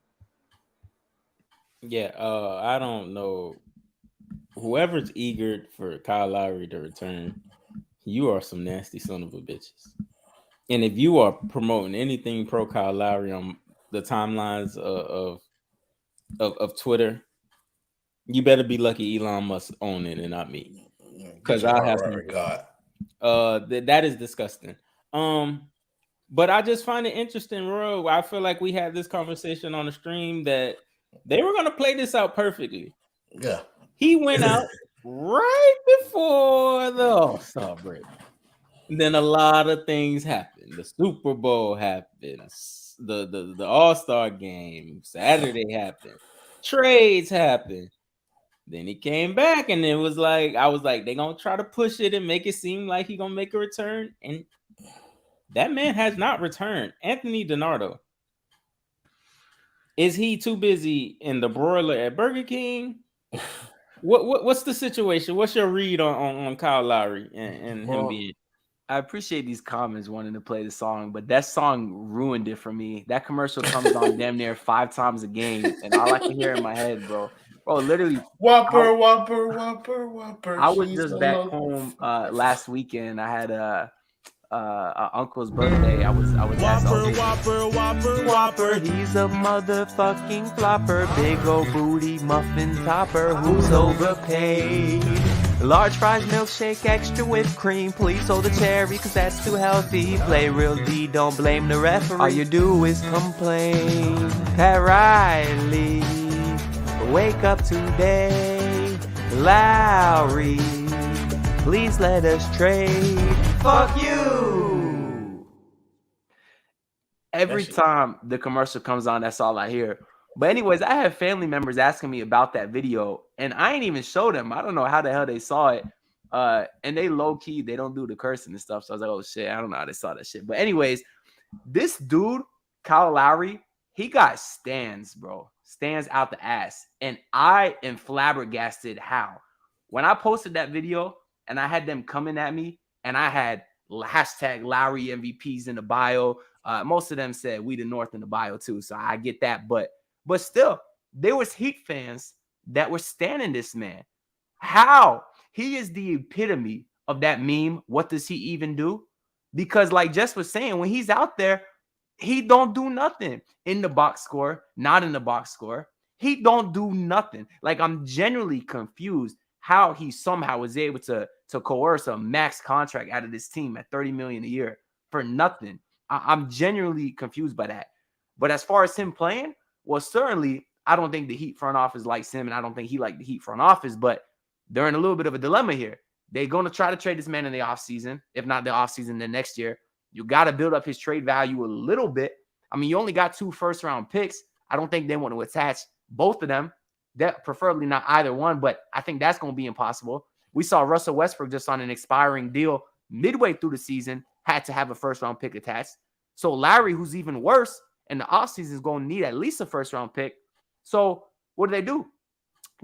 Yeah, I don't know. Whoever's eager for Kyle Lowry to return, you are some nasty son of a bitches. And if you are promoting anything pro Kyle Lowry on the timelines of Twitter, you better be lucky Elon Musk own it and not me, because I have some. God. That is disgusting. But I just find it interesting, Roy. I feel like we had this conversation on the stream that they were gonna play this out perfectly. Yeah. He went out right before the All-Star break. And then a lot of things happened. The Super Bowl happened. The All-Star game. Saturday happened. Trades happened. Then he came back, and it was like, I was like, they're going to try to push it and make it seem like he's going to make a return. And that man has not returned. Anthony DiNardo. Is he too busy in the broiler at Burger King? What's the situation? What's your read on Kyle Lowry and him being? I appreciate these comments wanting to play the song, but that song ruined it for me. That commercial comes on damn near 5 times a game, and all I can hear in my head, bro, literally. Whopper. I was just back home last weekend. I had a uncle's birthday. I was Whopper. He's a motherfucking flopper. Big old booty muffin topper. Who's overpaid? Large fries, milkshake, extra whipped cream. Please hold the cherry, cause that's too healthy. Play real D, don't blame the referee. All you do is complain. Pat Riley, wake up today. Lowry, please let us trade. Fuck you. Every time the commercial comes on, that's all I hear. But anyways, I have family members asking me about that video, and I ain't even show them. I don't know how the hell they saw it. And they low-key, they don't do the cursing and stuff. So I was like, oh, shit, I don't know how they saw that shit. But anyways, this dude, Kyle Lowry, he got stands, bro. Stands out the ass. And I am flabbergasted how. When I posted that video and I had them coming at me, and I had hashtag Lowry MVPs in the bio, most of them said we the North in the bio too. So I get that. But still, there was Heat fans that were standing this man. How? He is the epitome of that meme. What does he even do? Because like Jess was saying, when he's out there, he don't do nothing in the box score, not in the box score. He don't do nothing. Like, I'm genuinely confused how he somehow was able to coerce a max contract out of this team at $30 million a year for nothing. I'm genuinely confused by that. But as far as him playing, well, certainly, I don't think the Heat front office likes him, and I don't think he liked the Heat front office, but they're in a little bit of a dilemma here. They're going to try to trade this man in the offseason. If not the offseason, then next year. You got to build up his trade value a little bit. I mean, you only got 2 first-round picks. I don't think they want to attach both of them. That preferably not either one, but I think that's going to be impossible. We saw Russell Westbrook just on an expiring deal midway through the season, had to have a first-round pick attached. So Lowry, who's even worse, in the offseason is going to need at least a first-round pick. So what do?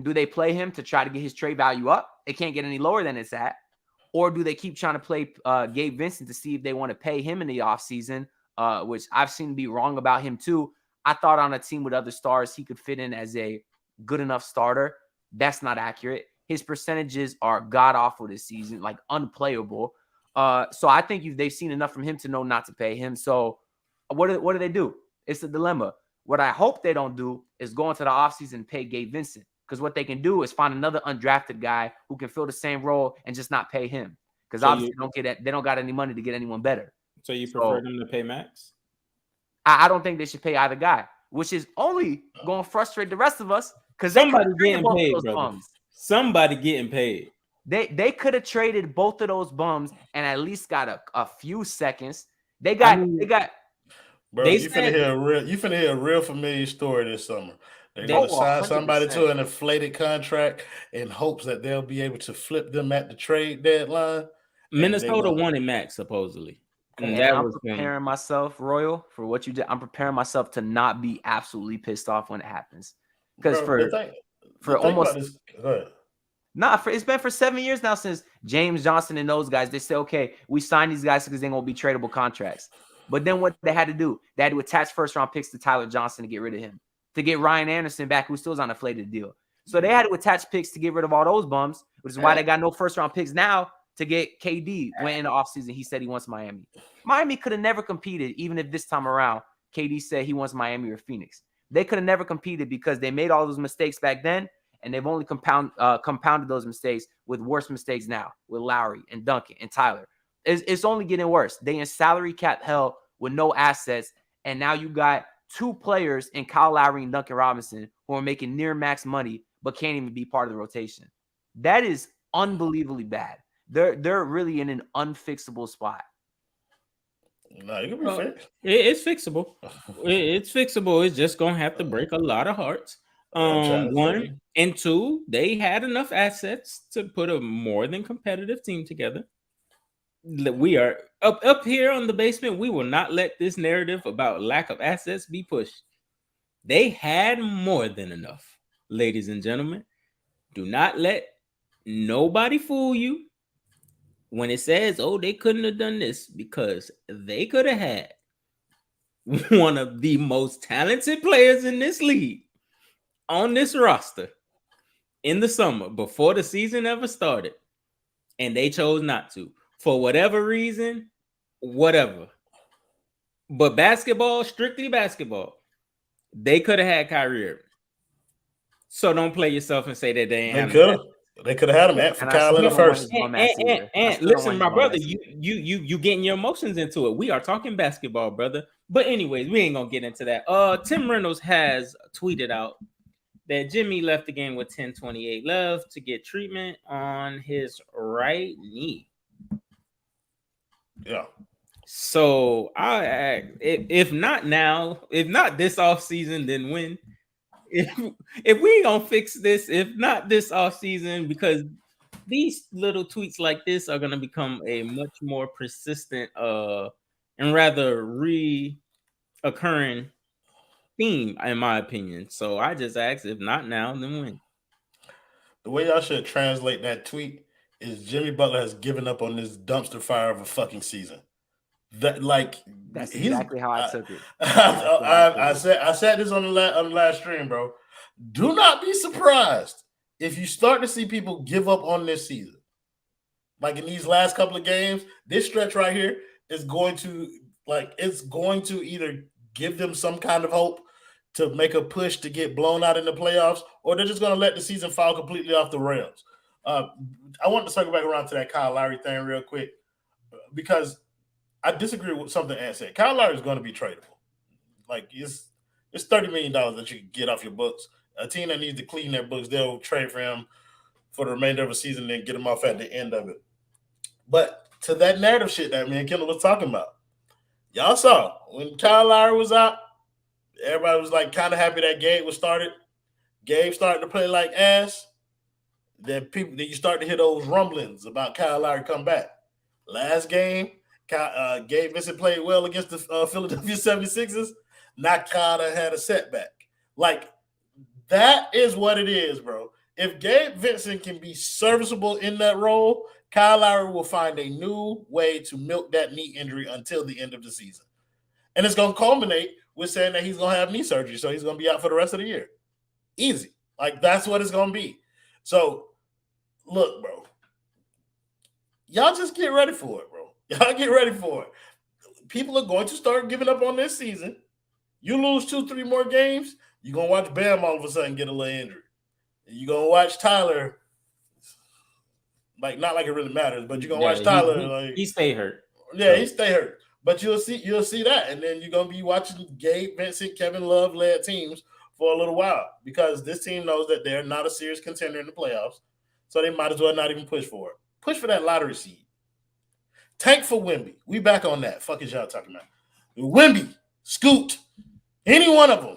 Do they play him to try to get his trade value up? It can't get any lower than it's at. Or do they keep trying to play Gabe Vincent to see if they want to pay him in the offseason, which I've seen be wrong about him too. I thought on a team with other stars, he could fit in as a good enough starter. That's not accurate. His percentages are god-awful this season, like unplayable. So I think they've seen enough from him to know not to pay him. So what do they do? It's a dilemma. What I hope they don't do is go into the offseason and pay Gabe Vincent, because what they can do is find another undrafted guy who can fill the same role and just not pay him, because obviously they don't got any money to get anyone better. So you prefer them to pay max? I don't think they should pay either guy, which is only going to frustrate the rest of us, because somebody getting paid, brother. Somebody getting paid. They could have traded both of those bums and at least got a few seconds. They got. Bro, you finna hear a real familiar story this summer. They're going to sign somebody to an inflated contract in hopes that they'll be able to flip them at the trade deadline. Minnesota wanted max, supposedly. And I'm preparing myself, Royal, for what you did. I'm preparing myself to not be absolutely pissed off when it happens. Because it's been for 7 years now since James Johnson and those guys. They say, okay, we signed these guys because they're gonna be tradable contracts. But then what they had to do, they had to attach first-round picks to Tyler Johnson to get rid of him, to get Ryan Anderson back, who still's on a inflated deal. So they had to attach picks to get rid of all those bums, which is why they got no first-round picks now to get KD. Went in the offseason, he said he wants Miami. Miami could have never competed, even if this time around KD said he wants Miami or Phoenix. They could have never competed because they made all those mistakes back then, and they've only compounded those mistakes with worse mistakes now with Lowry and Duncan and Tyler. It's only getting worse. They in salary cap hell with no assets, and now you got two players in Kyle Lowry and Duncan Robinson who are making near max money but can't even be part of the rotation. That is unbelievably bad. They're really in an unfixable spot. No, it can be fixed. It's fixable. It's fixable. It's just gonna have to break a lot of hearts. One and two, they had enough assets to put a more than competitive team together. We are up here on the basement. We will not let this narrative about lack of assets be pushed. They had more than enough, ladies and gentlemen. Do not let nobody fool you when it says, oh, they couldn't have done this, because they could have had one of the most talented players in this league on this roster in the summer before the season ever started, and they chose not to. For whatever reason, whatever. But basketball, strictly basketball, they could have had Kyrie Irving. So don't play yourself and say that they ain't have him. They could have had him for Kyle in the first. And listen, my brother, you getting your emotions into it. We are talking basketball, brother. But anyways, we ain't gonna get into that. Tim Reynolds has tweeted out that Jimmy left the game with 10:28 left to get treatment on his right knee. Yeah. So if not now, if not this offseason, then when? If we gonna fix this, if not this offseason, because these little tweets like this are gonna become a much more persistent and rather reoccurring theme, in my opinion. So I just asked, if not now, then when? The way y'all should translate that tweet is Jimmy Butler has given up on this dumpster fire of a fucking season. That's exactly how I took it. I said this on the last stream, bro. Do not be surprised if you start to see people give up on this season. Like in these last couple of games, this stretch right here is going to either give them some kind of hope to make a push to get blown out in the playoffs, or they're just going to let the season fall completely off the rails. I want to circle back around to that Kyle Lowry thing real quick, because I disagree with something Ant said. Kyle Lowry is going to be tradable. Like, it's $30 million that you can get off your books. A team that needs to clean their books, they'll trade for him for the remainder of the season and then get him off at the end of it. But to that narrative shit that me and Kendall was talking about, y'all saw when Kyle Lowry was out, everybody was like kind of happy that Gabe was started. Gabe started to play like ass. Then you start to hear those rumblings about Kyle Lowry come back. Last game, Gabe Vincent played well against the Philadelphia 76ers. Not Kyle had a setback. Like, that is what it is, bro. If Gabe Vincent can be serviceable in that role, Kyle Lowry will find a new way to milk that knee injury until the end of the season. And it's going to culminate with saying that he's going to have knee surgery, so he's going to be out for the rest of the year. Easy. Like, that's what it's going to be. So, look, bro. Y'all just get ready for it, bro. Y'all get ready for it. People are going to start giving up on this season. You lose 2-3 more games, you're going to watch Bam all of a sudden get a little injury. You're going to watch Tyler, like, not like it really matters, but you're going to watch Tyler. He stay hurt. Yeah, he stay hurt. But you'll see that, and then you're going to be watching Gabe, Vincent, Kevin Love-led teams for a little while, because this team knows that they're not a serious contender in the playoffs, so they might as well not even push for it. Push for that lottery seed. Tank for Wemby. We back on that. Fuck is y'all talking about? Wemby, Scoot, any one of them.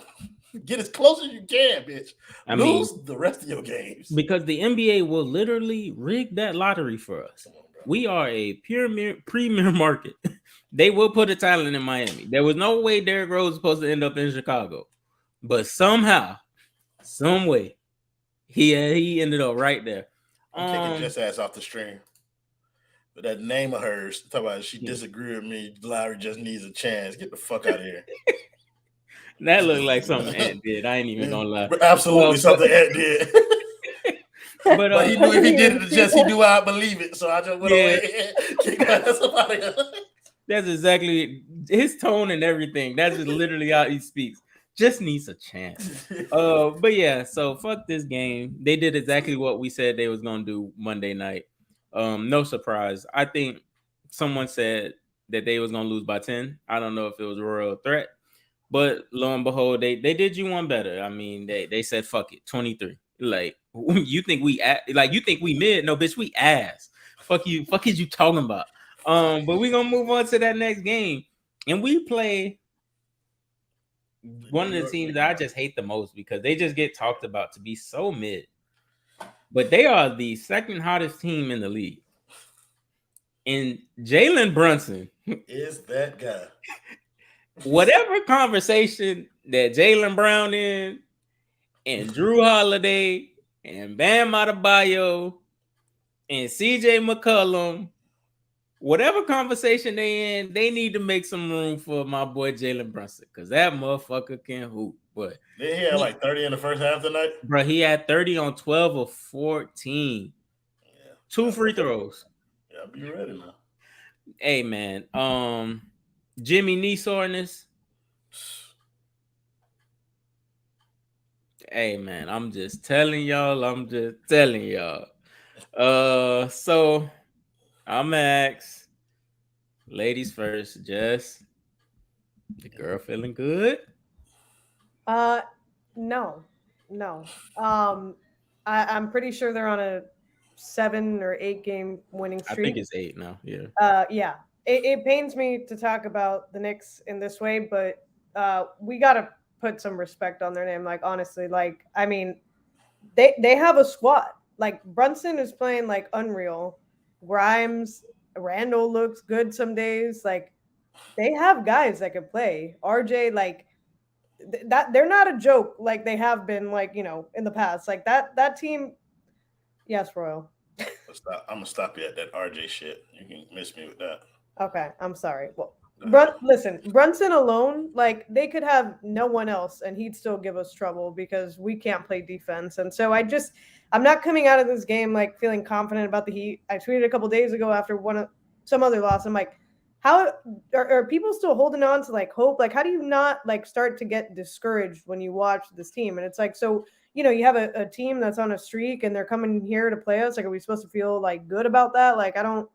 Get as close as you can, bitch. Lose the rest of your games. Because the NBA will literally rig that lottery for us. We are a premier market. They will put a talent in Miami. There was no way Derrick Rose was supposed to end up in Chicago, but somehow, some way, he ended up right there. I'm kicking Jess ass off the stream. But that name of hers, talk about she disagreed with me. Lowry just needs a chance. Get the fuck out of here. That looked like something Ant did. I ain't even gonna lie. Absolutely something Ant did. But he knew if he did it to Jess, he knew I believe it. So I just went away and kicked my ass out of here. That's exactly his tone and everything. That's just literally how he speaks. Just needs a chance. But yeah, so fuck this game. They did exactly what we said they was gonna do Monday night. No surprise. I think someone said that they was gonna lose by 10. I don't know if it was a royal threat, but lo and behold, they did you one better. I mean, they said fuck it, 23. Like you think we you think we mid? No, bitch, we ass. Fuck you. Fuck is you talking about? But we're gonna move on to that next game, and we play one of the teams that I just hate the most because they just get talked about to be so mid. But they are the second hottest team in the league. And Jalen Brunson is that guy. Whatever conversation that Jaylen Brown in, and Drew Holiday, and Bam Adebayo, and CJ McCollum, whatever conversation they in, they need to make some room for my boy Jalen Brunson because that motherfucker can hoop. But he had like 30 in the first half tonight. Bro, he had 30 on 12 of 14. Yeah. 2 free throws. Yeah, be ready now. Hey man, Jimmy knee soreness. Hey man, I'm just telling y'all. So I'm ask ladies first. Jess, the girl feeling good? No. I'm pretty sure they're on a 7 or 8 game winning streak. I think it's 8 now. Yeah. Yeah. It pains me to talk about the Knicks in this way, but we gotta put some respect on their name. Like honestly, like I mean, they have a squad. Like Brunson is playing like unreal. Grimes, Randall looks good some days. Like they have guys that can play. RJ, like that they're not a joke like they have been, like, you know, in the past. Like that team. Yes, Royal. I'm gonna stop you at that RJ shit. You can miss me with that. Okay, I'm sorry. Well, listen, Brunson alone, like they could have no one else and he'd still give us trouble because we can't play defense. And so I'm not coming out of this game like feeling confident about the Heat. I tweeted a couple days ago after some other loss. I'm like, how are people still holding on to like hope? Like, how do you not like start to get discouraged when you watch this team? And it's like, so, you know, you have a team that's on a streak and they're coming here to play us. Like, are we supposed to feel like good about that? Like, I don't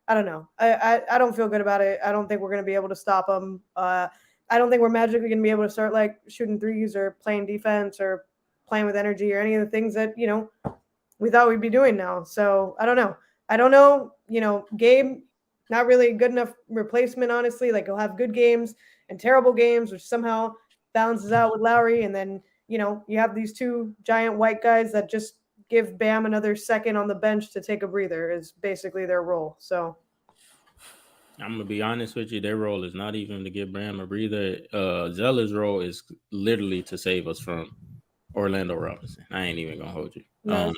know. I don't feel good about it. I don't think we're going to be able to stop them. I don't think we're magically going to be able to start like shooting threes or playing defense or playing with energy or any of the things that, you know, we thought we'd be doing now. So I don't know. You know, Gabe, not really a good enough replacement, honestly. Like he'll have good games and terrible games, which somehow balances out with Lowry. And then, you know, you have these 2 giant white guys that just give Bam another second on the bench to take a breather is basically their role. So I'm gonna be honest with you, their role is not even to give Bam a breather. Zella's role is literally to save us from Orlando Robinson. I ain't even gonna hold you. No.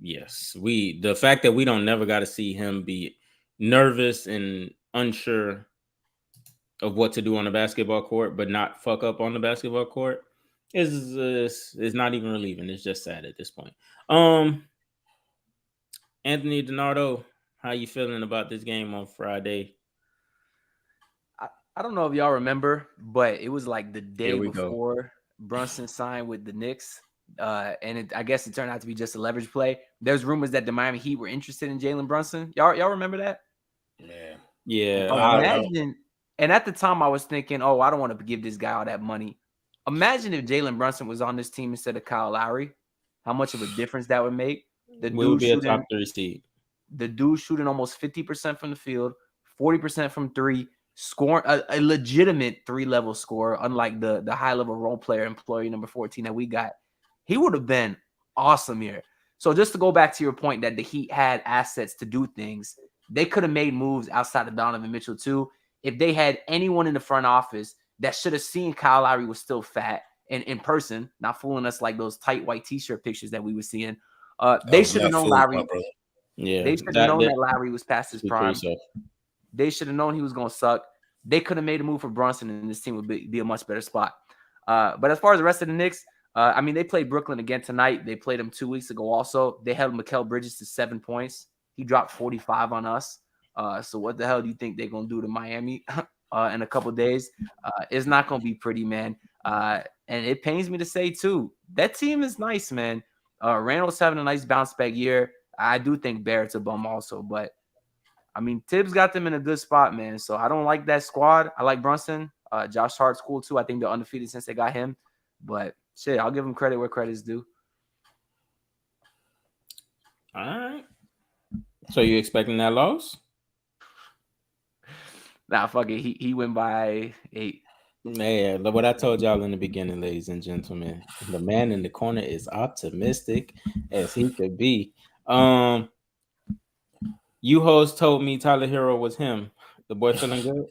Yes, the fact that we don't never got to see him be nervous and unsure of what to do on the basketball court, but not fuck up on the basketball court is not even relieving. It's just sad at this point. Anthony DiNardo, how you feeling about this game on Friday? I don't know if y'all remember, but it was like the day before Brunson signed with the Knicks. And I guess it turned out to be just a leverage play. There's rumors that the Miami Heat were interested in Jalen Brunson. Y'all remember that? Man. Yeah. Imagine. And at the time I was thinking, oh, I don't want to give this guy all that money. Imagine if Jalen Brunson was on this team instead of Kyle Lowry, how much of a difference that would make. We would be a top 3 seed. The dude shooting almost 50% from the field, 40% from 3, scoring a legitimate 3-level scorer, unlike the high-level role player employee number 14 that we got. He would have been awesome here. So just to go back to your point that the Heat had assets to do things, They could have made moves outside of Donovan Mitchell too. If they had anyone in the front office that should have seen Kyle Lowry was still fat and in person, not fooling us like those tight white t-shirt pictures that we were seeing, they should have known Lowry. Yeah, they should have known that Lowry was past his prime. So. They should have known he was going to suck. They could have made a move for Brunson, and this team would be a much better spot. But as far as the rest of the Knicks, I mean, they played Brooklyn again tonight. They played them 2 weeks ago also. They held Mikal Bridges to 7 points. He dropped 45 on us. So what the hell do you think they're going to do to Miami in a couple days? It's not going to be pretty, man. And it pains me to say, too, that team is nice, man. Randall's having a nice bounce-back year. I do think Barrett's a bum also, but I mean, Tibbs got them in a good spot, man. So I don't like that squad. I like Brunson. Josh Hart's cool, too. I think they're undefeated since they got him. But, shit, I'll give them credit where credit's due. All right. So you expecting that loss? Nah, fuck it. He went by 8. Man, look what I told y'all in the beginning, ladies and gentlemen. The man in the corner is optimistic as he could be. You host told me Tyler Herro was him. The boy feeling good?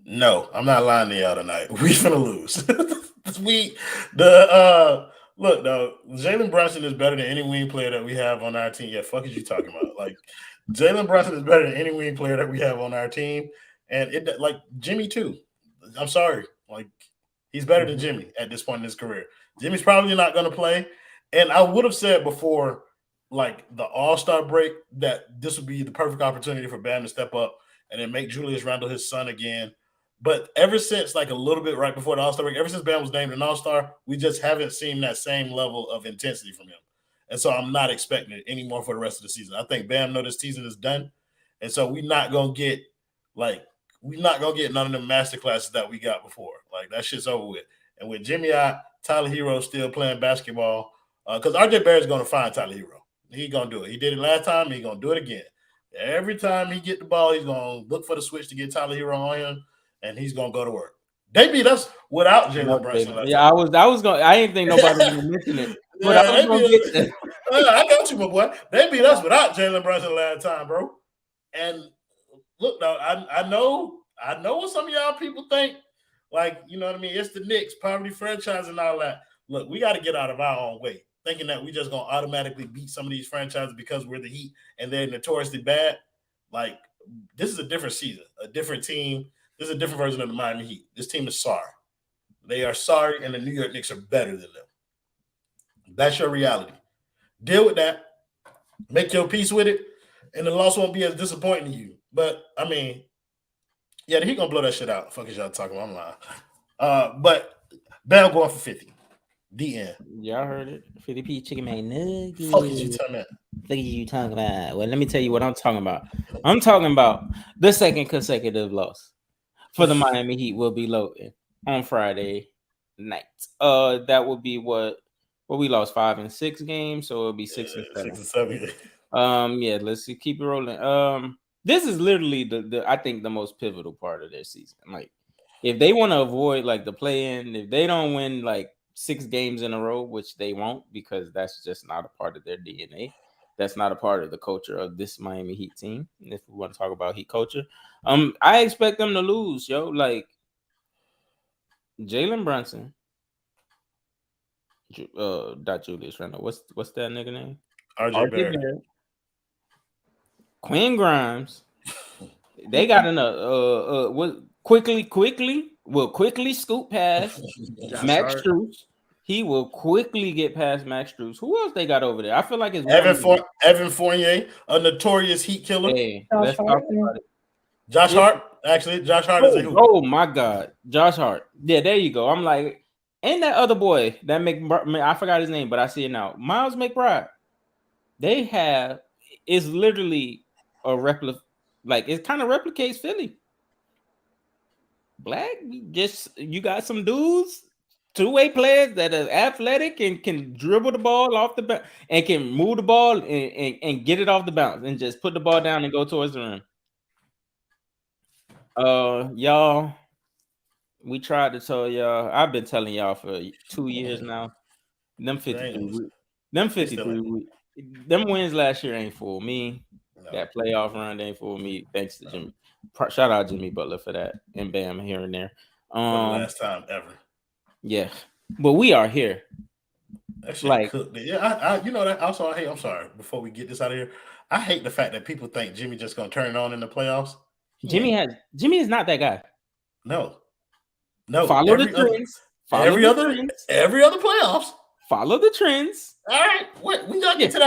No, I'm not lying to y'all tonight. We finna lose. Look, though, Jalen Brunson is better than any wing player that we have on our team. Yeah, fuck is you talking about? Like, Jalen Brunson is better than any wing player that we have on our team. And it like Jimmy too. I'm sorry. Like, he's better than Jimmy at this point in his career. Jimmy's probably not gonna play. And I would have said before, like the All-Star break, that this would be the perfect opportunity for Bam to step up and then make Julius Randle his son again. But ever since, like a little bit right before the All-Star break, ever since Bam was named an All-Star, we just haven't seen that same level of intensity from him. And so I'm not expecting it anymore for the rest of the season. I think Bam knows this season is done. And so we're not going to get none of the master classes that we got before. Like, that shit's over with. And with Jimmy out, Tyler Herro still playing basketball, because RJ Barrett's going to find Tyler Herro. He's going to do it. He did it last time. He's going to do it again. Every time he get the ball, he's going to look for the switch to get Tyler Herro on him, and he's going to go to work. They beat us without Jalen Brunson. Yeah, I was going. I didn't think nobody was mentioning it. But yeah, I got you, my boy. They beat us without Jalen Brunson last time, bro. And look, though, I know what some of y'all people think. Like, you know what I mean? It's the Knicks, poverty franchise and all that. Look, we got to get out of our own way, thinking that we just going to automatically beat some of these franchises because we're the Heat and they're notoriously bad. Like, this is a different season, a different team. This is a different version of the Miami Heat. This team is sorry. They are sorry, and the New York Knicks are better than them. That's your reality. Deal with that. Make your peace with it, and the loss won't be as disappointing to you. But, I mean, yeah, he going to blow that shit out. Fuck is y'all talking about? I'm lying. But Bam going for 50. The end. Y'all heard it. 50p chicken McNuggets. Fuck is you talking about? What are you talking about? Well, let me tell you what I'm talking about. I'm talking about the second consecutive loss for the Miami Heat will be loaded on Friday night. That would be what we lost 5 and 6 games, so it'll be 6 and 7. 6 and 7. Yeah, let's keep it rolling. This is literally the I think the most pivotal part of their season. Like, if they want to avoid like the play-in, if they don't win like 6 games in a row, which they won't, because that's just not a part of their DNA. That's not a part of the culture of this Miami Heat team. If we want to talk about Heat culture, I expect them to lose, yo. Like, Jalen Brunson, not Julius Randle. What's that nigga name? RJ Barrett. Quinn Grimes. They got enough. Will quickly scoop past Max Strus. He will quickly get past Max Strus. Who else they got over there? I feel like it's Evan Fournier, a notorious Heat killer. Hey, let's talk about it. Josh Hart. Actually, Josh Hart is a hoop. Oh my God, Josh Hart. Yeah, there you go. I'm like, and that other boy that I forgot his name, but I see it now. Miles McBride. They have it's literally a replica. Like, it kind of replicates Philly. Black, you got some dudes. 2-way players that are athletic and can dribble the ball off the bounce and can move the ball and get it off the bounce and just put the ball down and go towards the rim. Y'all, we tried to tell y'all. I've been telling y'all for 2 years now. Them 53 wins last year ain't for me. Nah. That playoff run ain't for me. Thanks to Jimmy. Shout out Jimmy Butler for that. And Bam here and there. For the last time ever. Yeah. But we are here. That shit cooked. Yeah, you know that. Also, I'm sorry. Before we get this out of here, I hate the fact that people think Jimmy just gonna turn it on in the playoffs. Jimmy is not that guy. No. Follow the trends. Every other playoffs. Follow the trends. All right. Wait, we gotta get to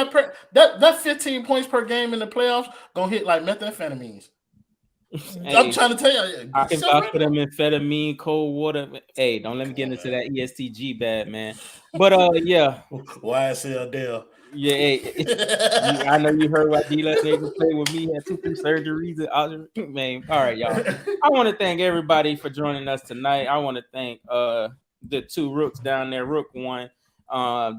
that 15 points per game in the playoffs gonna hit like methamphetamines. Hey, I'm trying to tell you. I can vouch for them amphetamine, cold water. Hey, don't let me get into that ESTG bad, man. But yeah. YSL Dell. Yeah, hey, I know you heard what D-Less niggas play with me, had 2 surgeries. Man, all right, y'all. I want to thank everybody for joining us tonight. I want to thank the 2 rooks down there, Rook 1,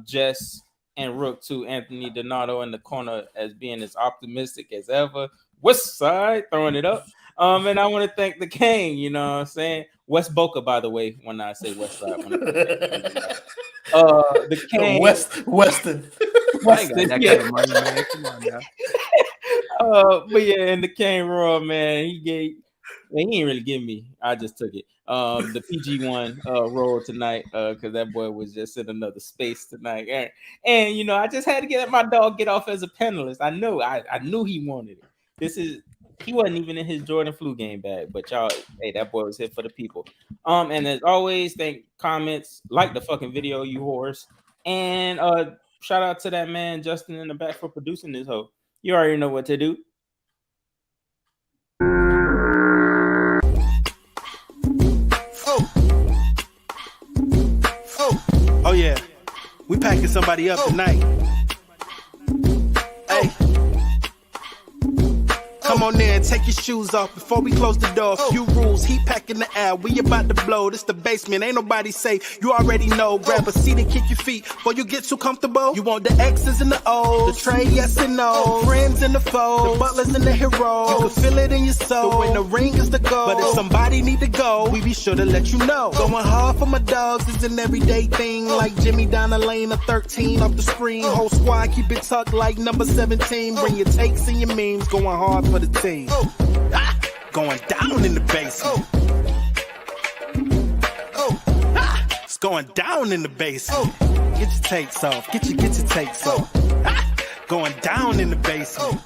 Jess, and Rook 2, Anthony Donato in the corner as being as optimistic as ever. West Side throwing it up. And I want to thank the Cain, you know what I'm saying? West Boca, by the way, when I say West Side. The Cain. Weston. That kind of money, man. Come on now. But yeah, and the Cain Royal, man, he ain't really give me. I just took it. The PG1 role tonight, because that boy was just in another space tonight. And you know, I just had to get my dog get off as a panelist. I knew he wanted it. He wasn't even in his Jordan flu game bag, but y'all, hey, that boy was here for the people. And as always, comments, like the fucking video, you whores. And shout out to that man Justin in the back for producing this hoe. You already know what to do. Oh yeah, we packing somebody up tonight. Hey. Come on in, take your shoes off before we close the door. Few rules, heat packing the air. We about to blow. This the basement, ain't nobody safe. You already know. Grab a seat and kick your feet before you get too comfortable. You want the X's and the O's, the Trey, yes and no, friends and the foes, the Butlers and the Herro. You can feel it in your soul. So when the ring is the goal, but if somebody need to go, we be sure to let you know. Going hard for my dogs is an everyday thing. Like Jimmy down the lane of 13 off the screen. Whole squad keep it tucked like number 17. Bring your takes and your memes. Going hard for the team. Going down in the basement. It's going down in the basement. Get your takes off. Get your takes off. Going down in the basement.